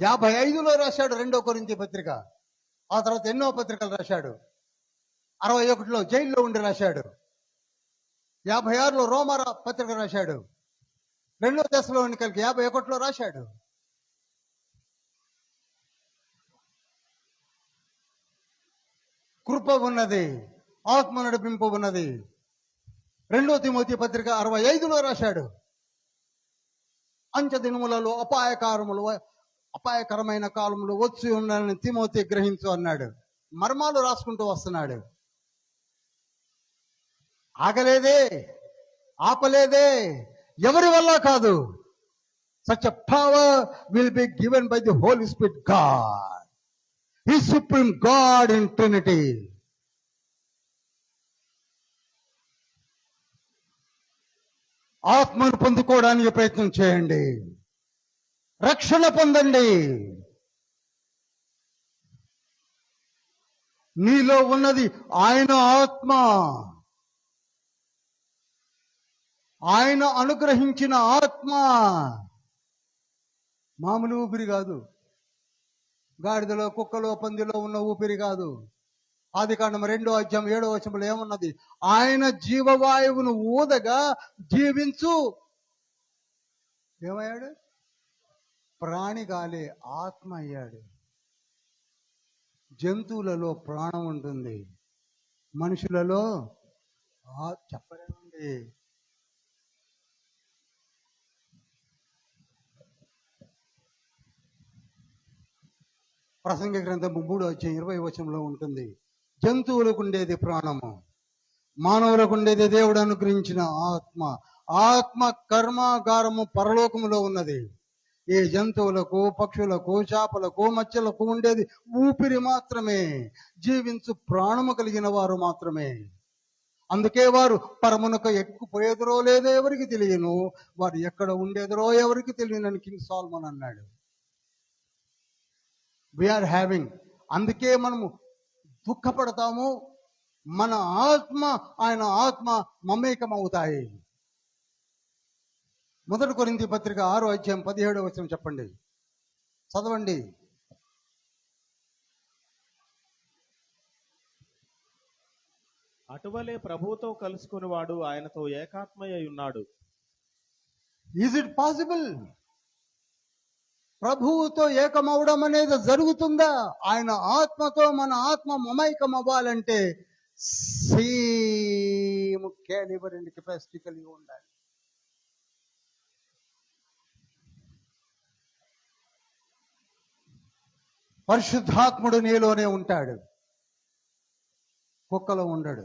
[SPEAKER 1] 55లో రాశాడు 2 కొరింథీ పత్రిక. ఆ తర్వాత ఎన్నో పత్రికలు రాశాడు. 61లో జైల్లో ఉండి రాశాడు. 56లో రోమా పత్రిక రాశాడు. 2వ తెస్సలోనికైకి 51లో రాశాడు. కృప ఉన్నది, ఆత్మ నడిపింపు ఉన్నది. 2 తిమోతి పత్రిక 65లో రాశాడు. అంచె దినములలో అపాయకరమైన కాలంలో వచ్చి ఉండాలని తిమోతి గ్రహించు అన్నాడు. మర్మాలు రాసుకుంటూ వస్తున్నాడు. ఆగలేదే, ఆపలేదే, ఎవరి వల్ల కాదు. Such a power will be given by the Holy Spirit God. He is supreme God in Trinity. ఆత్మను పొందుకోవడానికి ప్రయత్నం చేయండి, రక్షణ పొందండి. నీలో ఉన్నది ఆయన ఆత్మ, ఆయన అనుగ్రహించిన ఆత్మ. మామూలు ఊపిరి కాదు, గాడిదలో కుక్కలో పందిలో ఉన్న ఊపిరి కాదు. ఆదికాండం 2:7 ఏమున్నది? ఆయన జీవవాయువును ఊదగా జీవించు. ఏమయ్యాడు? ప్రాణి కాలే, ఆత్మ అయ్యాడు. జంతువులలో ప్రాణం ఉంటుంది, మనుషులలో చెప్పలేమండి. ప్రసంగి గ్రంథం 3:20 ఉంటుంది. జంతువులకు ఉండేది ప్రాణము, మానవులకు ఉండేది దేవుడు అనుగ్రహించిన ఆత్మ. ఆత్మ కర్మాగారము పరలోకములో ఉన్నది. ఈ జంతువులకు, పక్షులకు, చేపలకు, మత్స్యలకు ఉండేది ఊపిరి మాత్రమే, జీవించు ప్రాణము కలిగిన వారు మాత్రమే. అందుకే వారు పరమునకు ఎక్కుపోయేదరో లేదో ఎవరికి తెలియను, వారు ఎక్కడ ఉండేదరో ఎవరికి తెలియనని కింగ్ సాల్మన్ అన్నాడు. వీఆర్ హ్యావింగ్, అందుకే మనము దుఃఖపడతాము. మన ఆత్మ ఆయన ఆత్మ మమేకం అవుతాయి. 1 కొరింథీ పత్రిక 6:17 చెప్పండి, చదవండి.
[SPEAKER 2] అటువలే ప్రభువుతో కలుసుకుని వాడు ఆయనతో ఏకాత్మయ్య ఉన్నాడు.
[SPEAKER 1] Is it possible? ప్రభువుతో ఏకమవడం అనేది జరుగుతుందా? ఆయన ఆత్మతో మన ఆత్మ మమైకం అవ్వాలంటే సేమ్ క్యాలిబర్ అండ్ కెపాసిటీ కలిగి ఉండాలి. పరిశుద్ధాత్ముడు నీలోనే ఉంటాడు, కుక్కలో ఉండడు.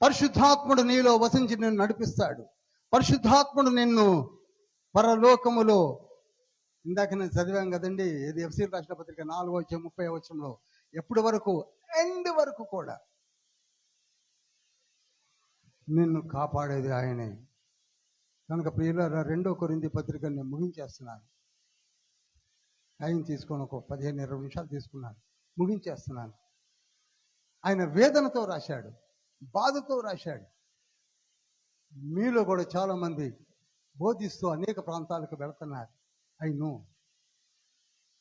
[SPEAKER 1] పరిశుద్ధాత్ముడు నీలో వసించి నిన్ను నడిపిస్తాడు. పరిశుద్ధాత్ముడు నిన్ను పరలోకములో, ఇందాక నేను చదివాం కదండి, ఇది ఎఫ్సీ రాసిన పత్రిక 4:30 ఎప్పటి వరకు? ఎండ్ వరకు కూడా నిన్ను కాపాడేది ఆయనే. కనుక ప్రియులారా, 2 కొరింథీ పత్రిక నేను ముగించేస్తున్నాను. టైం తీసుకొని ఒక 15-20 నిమిషాలు తీసుకున్నాను, ముగించేస్తున్నాను. ఆయన వేదనతో రాశాడు, బాధతో రాశాడు. మీలో కూడా చాలా మంది బోధిస్తూ అనేక ప్రాంతాలకు వెళుతున్నారు. ఐ నో,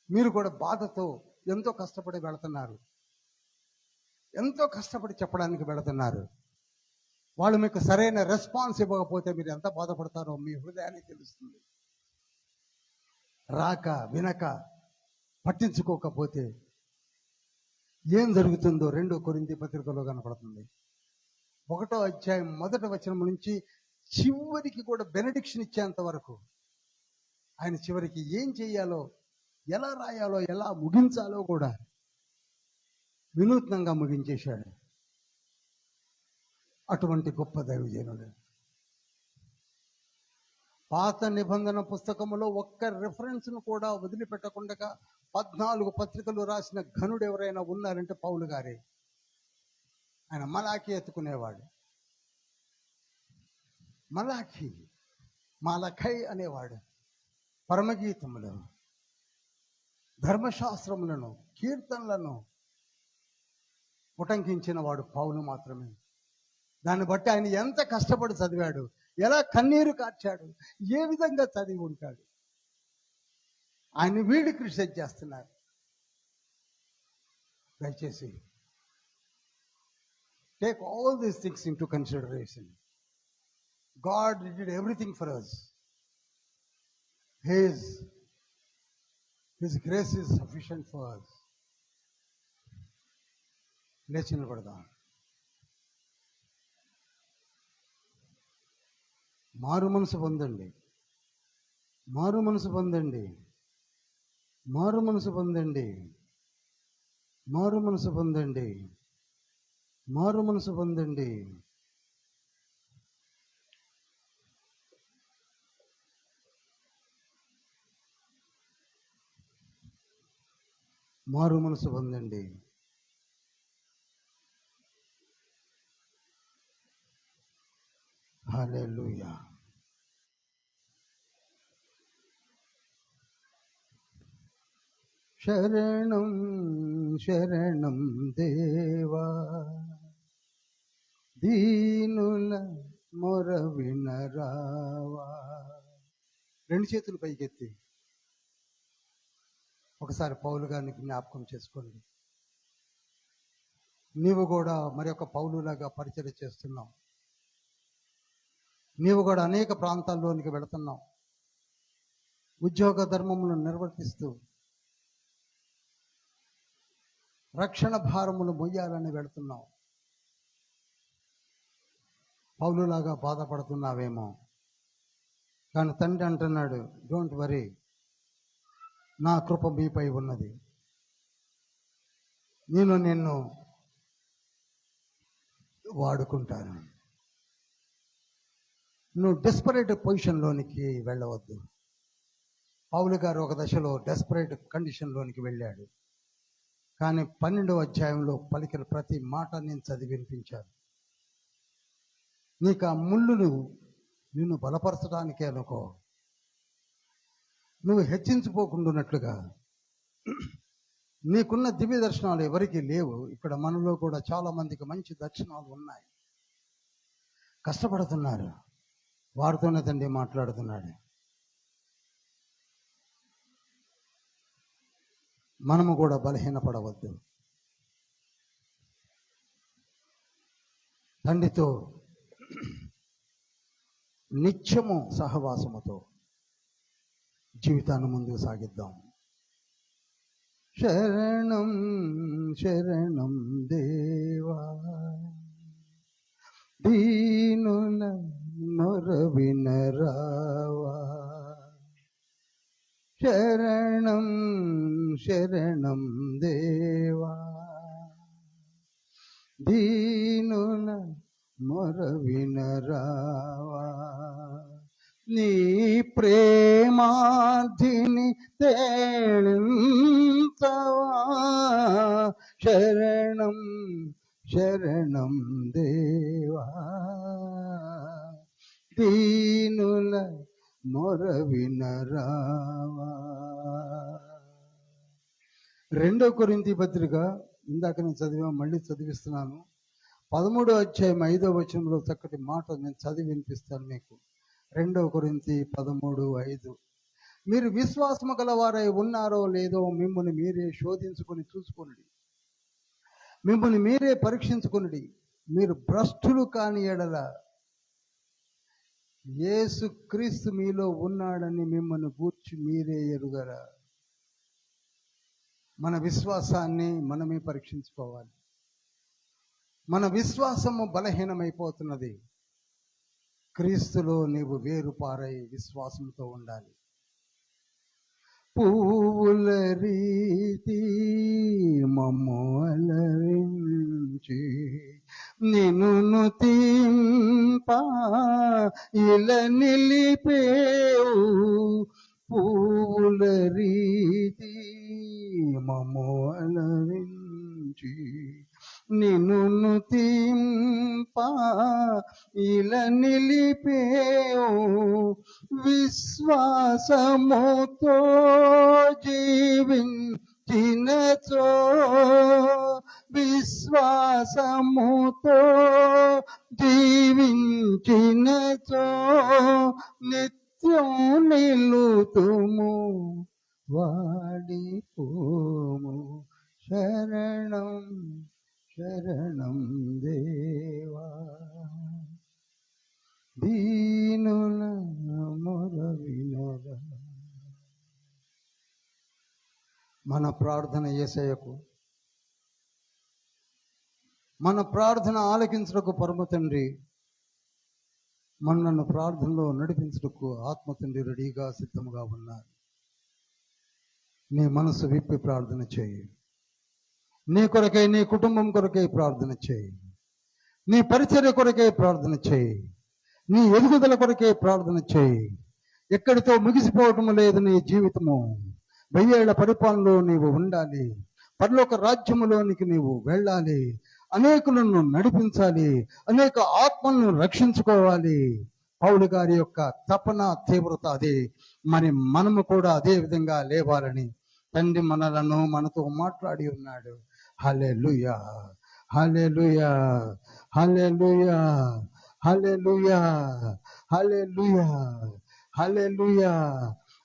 [SPEAKER 1] మీరు కూడా బాధతో ఎంతో కష్టపడి వెళుతున్నారు, ఎంతో కష్టపడి చెప్పడానికి వెళుతున్నారు. వాళ్ళు మీకు సరైన రెస్పాన్స్ ఇవ్వకపోతే మీరు ఎంత బాధపడతారో మీ హృదయానికి తెలుస్తుంది. రాక, వినక, పట్టించుకోకపోతే ఏం జరుగుతుందో 2 కొరింథీ పత్రికలో కనపడుతుంది. 1వ అధ్యాయం 1వ వచనం నుంచి చివరికి కూడా బెనడిక్షన్ ఇచ్చేంత వరకు ఆయన చివరికి ఏం చేయాలో, ఎలా రాయాలో, ఎలా ముగించాలో కూడా వినూత్నంగా ముగించేశాడు. అటువంటి గొప్ప దైవజనుడు. పాత నిబంధన పుస్తకములో ఒక్క రిఫరెన్స్ను కూడా వదిలిపెట్టకుండా 14 పత్రికలు రాసిన ఘనుడు ఎవరైనా ఉన్నారంటే పౌలు గారే. ఆయన మలాఖీ ఎత్తుకునేవాడు. మలాఖీ, మలఖై అనేవాడు. పరమగీతములు, ధర్మశాస్త్రములను, కీర్తనలను ఉటంకించిన వాడు పౌలు మాత్రమే. దాన్ని బట్టి ఆయన ఎంత కష్టపడి చదివాడు, ఎలా కన్నీరు కార్చాడు, ఏ విధంగా చదివి ఉంటాడు. ఆయన వీడు క్రిటిసైజ్ చేస్తున్నారు. దయచేసి take all these things in to consideration. God did everything for us. His grace is sufficient for us. లేచి నిలబడదాం. మారు మనసు పొందండి, మారు మనసు పొందండి, మారు మనసు పొందండి, మారు మనసు పొందండి, మారు మనసు పొందండి. మారు మనసు పొందండి. హల్లెలూయా. శరణం శరణం దేవా, దీనుల మొర వినరావా. 2 చేతులు పైకెత్తి ఒకసారి పౌలు గారిని జ్ఞాపకం చేసుకోండి. నీవు కూడా మరి ఒక పౌలులాగా పరిచయం చేస్తున్నావు. నీవు కూడా అనేక ప్రాంతాల్లోనికి వెళుతున్నావు. ఉద్యోగ ధర్మములను నిర్వర్తిస్తూ రక్షణ భారములు మొయ్యాలని వెళుతున్నావు. పౌలులాగా బాధపడుతున్నావేమో. కానీ తండ్రి అంటున్నాడు, డోంట్ వరీ, నా కృప మీపై ఉన్నది, నేను నిన్ను వాడుకుంటాను. నువ్వు డెస్పరేట్ పొజిషన్లోనికి వెళ్ళవద్దు. పౌలు గారు ఒక దశలో డెస్పరేట్ కండిషన్లోనికి వెళ్ళాడు. కానీ 12వ అధ్యాయంలో పలికిన ప్రతి మాట నేను చదివి వినిపించాను. నీకు ఆ ముళ్ళును నిన్ను బలపరచడానికే అనుకో, నువ్వు హెచ్చించిపోకుండాన్నట్లుగా. నీకున్న దివ్య దర్శనాలు ఎవరికి లేవు. ఇక్కడ మనలో కూడా చాలా మందికి మంచి దర్శనాలు ఉన్నాయి, కష్టపడుతున్నారు. వారితోనే తండ్రి మాట్లాడుతున్నాడు. మనము కూడా బలహీనపడవద్దు. తండ్రితో నిత్యము సహవాసముతో జీవితాన్ని ముందుకు సాగిద్దాం. శరణం శరణం దేవా, దీనుల మొర వినరావా. శరణం శరణం దేవా, దీనుల మొర వినరావా. నీ ప్రేమాధిని తేళింతవా. శరణం శరణం దేవా, దీనుల మొర వినరావా. 2 కొరింథీ పత్రిక ఇందాక నేను చదివా, మళ్ళీ చదివిస్తున్నాను. 13వ అధ్యాయం 5వ వచనంలో చక్కటి మాట నేను చదివి వినిపిస్తాను మీకు. 2 కొరింథీ 13:5. మీరు విశ్వాసము గలవారై ఉన్నారో లేదో మిమ్మల్ని మీరే శోధించుకొని చూసుకొనుడి, మిమ్మల్ని మీరే పరీక్షించుకొనుడి. మీరు భ్రష్టులు కాని ఎడల యేసుక్రీస్తు మీలో ఉన్నాడని మిమ్మల్ని గూర్చి మీరే ఎరుగరా. మన విశ్వాసాన్ని మనమే పరీక్షించుకోవాలి. మన విశ్వాసము బలహీనమైపోతున్నది. క్రీస్తులో నీవు వేరుపారై విశ్వాసంతో ఉండాలి. పువ్వుల రీతి మమ్ము అలరించి నిన్ను తింప ఇలా నిలిపేవు. పువ్వుల రీతి మమ్ము అలరించి నిన్ను తింప ఇలా నిలిపేవు. విశ్వాసముతో జీవించినచో, విశ్వాసముతో జీవించినచో నిత్యం నిలుతుము, వాడిపోము. శరణం శరణం దేవా, దీనుల మొర వినరా. మన ప్రార్థన యేసయ్యకు, మన ప్రార్థన ఆలకించుటకు పరమ తండ్రి, మనల్ని ప్రార్థనలో నడిపించుటకు ఆత్మ తండ్రి రెడీగా సిద్ధముగా ఉన్నారు. నీ మనసు విప్పి ప్రార్థన చేయి. నీ కొరకై, నీ కుటుంబం కొరకై ప్రార్థన చేయి. నీ పరిచర్య కొరకై ప్రార్థన చేయి. నీ ఎదుగుదల కొరకై ప్రార్థన చేయి. ఎక్కడితో ముగిసిపోవటం లేదు నీ జీవితము. 1000 ఏళ్ల పరిపాలనలో నీవు ఉండాలి. పరలోక రాజ్యములోనికి నీవు వెళ్ళాలి. అనేకులను నడిపించాలి. అనేక ఆత్మలను రక్షించుకోవాలి. పౌలు గారి యొక్క తపన తీవ్రత అదే. మరి మనము కూడా అదే విధంగా లేవాలని తండ్రి మనతో మాట్లాడి ఉన్నాడు. హల్లెలూయా, హల్లెలూయా, హల్లెలూయా, హల్లెలూయా, హల్లెలూయా, హల్లెలూయా.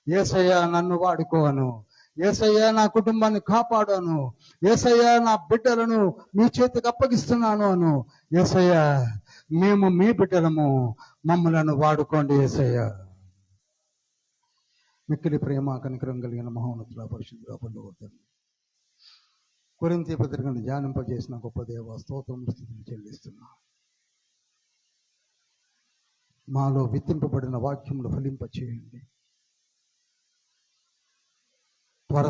[SPEAKER 1] యేసయ్యా నన్ను వాడుకోను, యేసయ్య నా కుటుంబాన్ని కాపాడాను, యేసయ్య నా బిడ్డలను మీ చేతికి అప్పగిస్తున్నాను అను. యేసయ్య మేము మీ బిడ్డలము, మమ్మలను వాడుకోండి యేసయ్య. మిక్కిలి ప్రేమ కనికరం కలిగిన మహోన్నతుల పరిశుద్ధుల పొందవద్దండి. కొరింథీ పత్రికను ధ్యానింపజేసిన గొప్ప దేవ స్తోత్రములు స్తుతులు చెల్లిస్తున్నా. మాలో విత్తింపబడిన వాక్యములు ఫలింపచేయండి.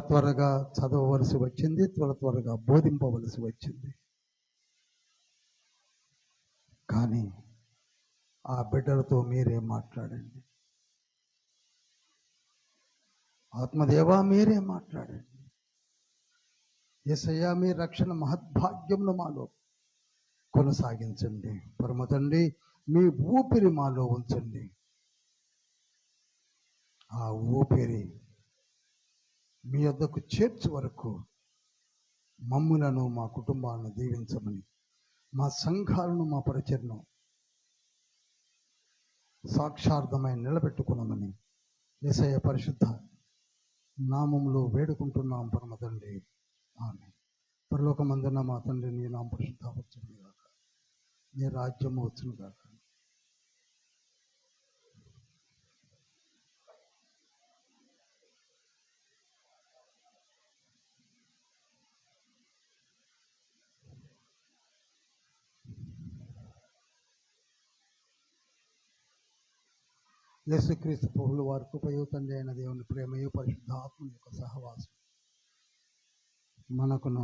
[SPEAKER 1] త్వరగా చదవవలసి వచ్చింది, త్వరగా బోధింపవలసి వచ్చింది. కానీ ఆ బిడ్డలతో మీరే మాట్లాడండి. ఆత్మదేవా మీరే మాట్లాడండి. యేసయ్యా మీ రక్షణ మహద్భాగ్యమును మాలో కొనసాగించండి. పరమ తండ్రి మీ ఊపిరి మాలో ఉంచండి. ఆ ఊపిరి మీ వద్దకు చేర్చు వరకు మమ్ములను మా కుటుంబాలను దీవించమని, మా సంఘాలను మా పరిచర్ను సాక్షార్థమై నిలబెట్టుకున్నామని యేసయ్య పరిశుద్ధ నామములో వేడుకుంటున్నాం పరమ తండ్రి. ఆమేన్. పరలోకమందున్న మా తండ్రి, నీ నామం పరిశుద్ధపరచబడును గాక, నీ రాజ్యము వచ్చును గాక. యేసుక్రీస్తు ప్రభువుల వారి కృపయు తండ్రి అయిన దేవుని ప్రేమయు పరిశుద్ధాత్మ యొక్క సహవాసం మనకును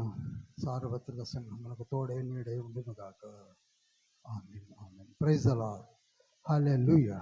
[SPEAKER 1] సార్వత్రిక సంఘం మనకు తోడే నీడై ఉండును గాక. ఆమేన్. ఆమేన్. Praise the Lord. హల్లెలూయా.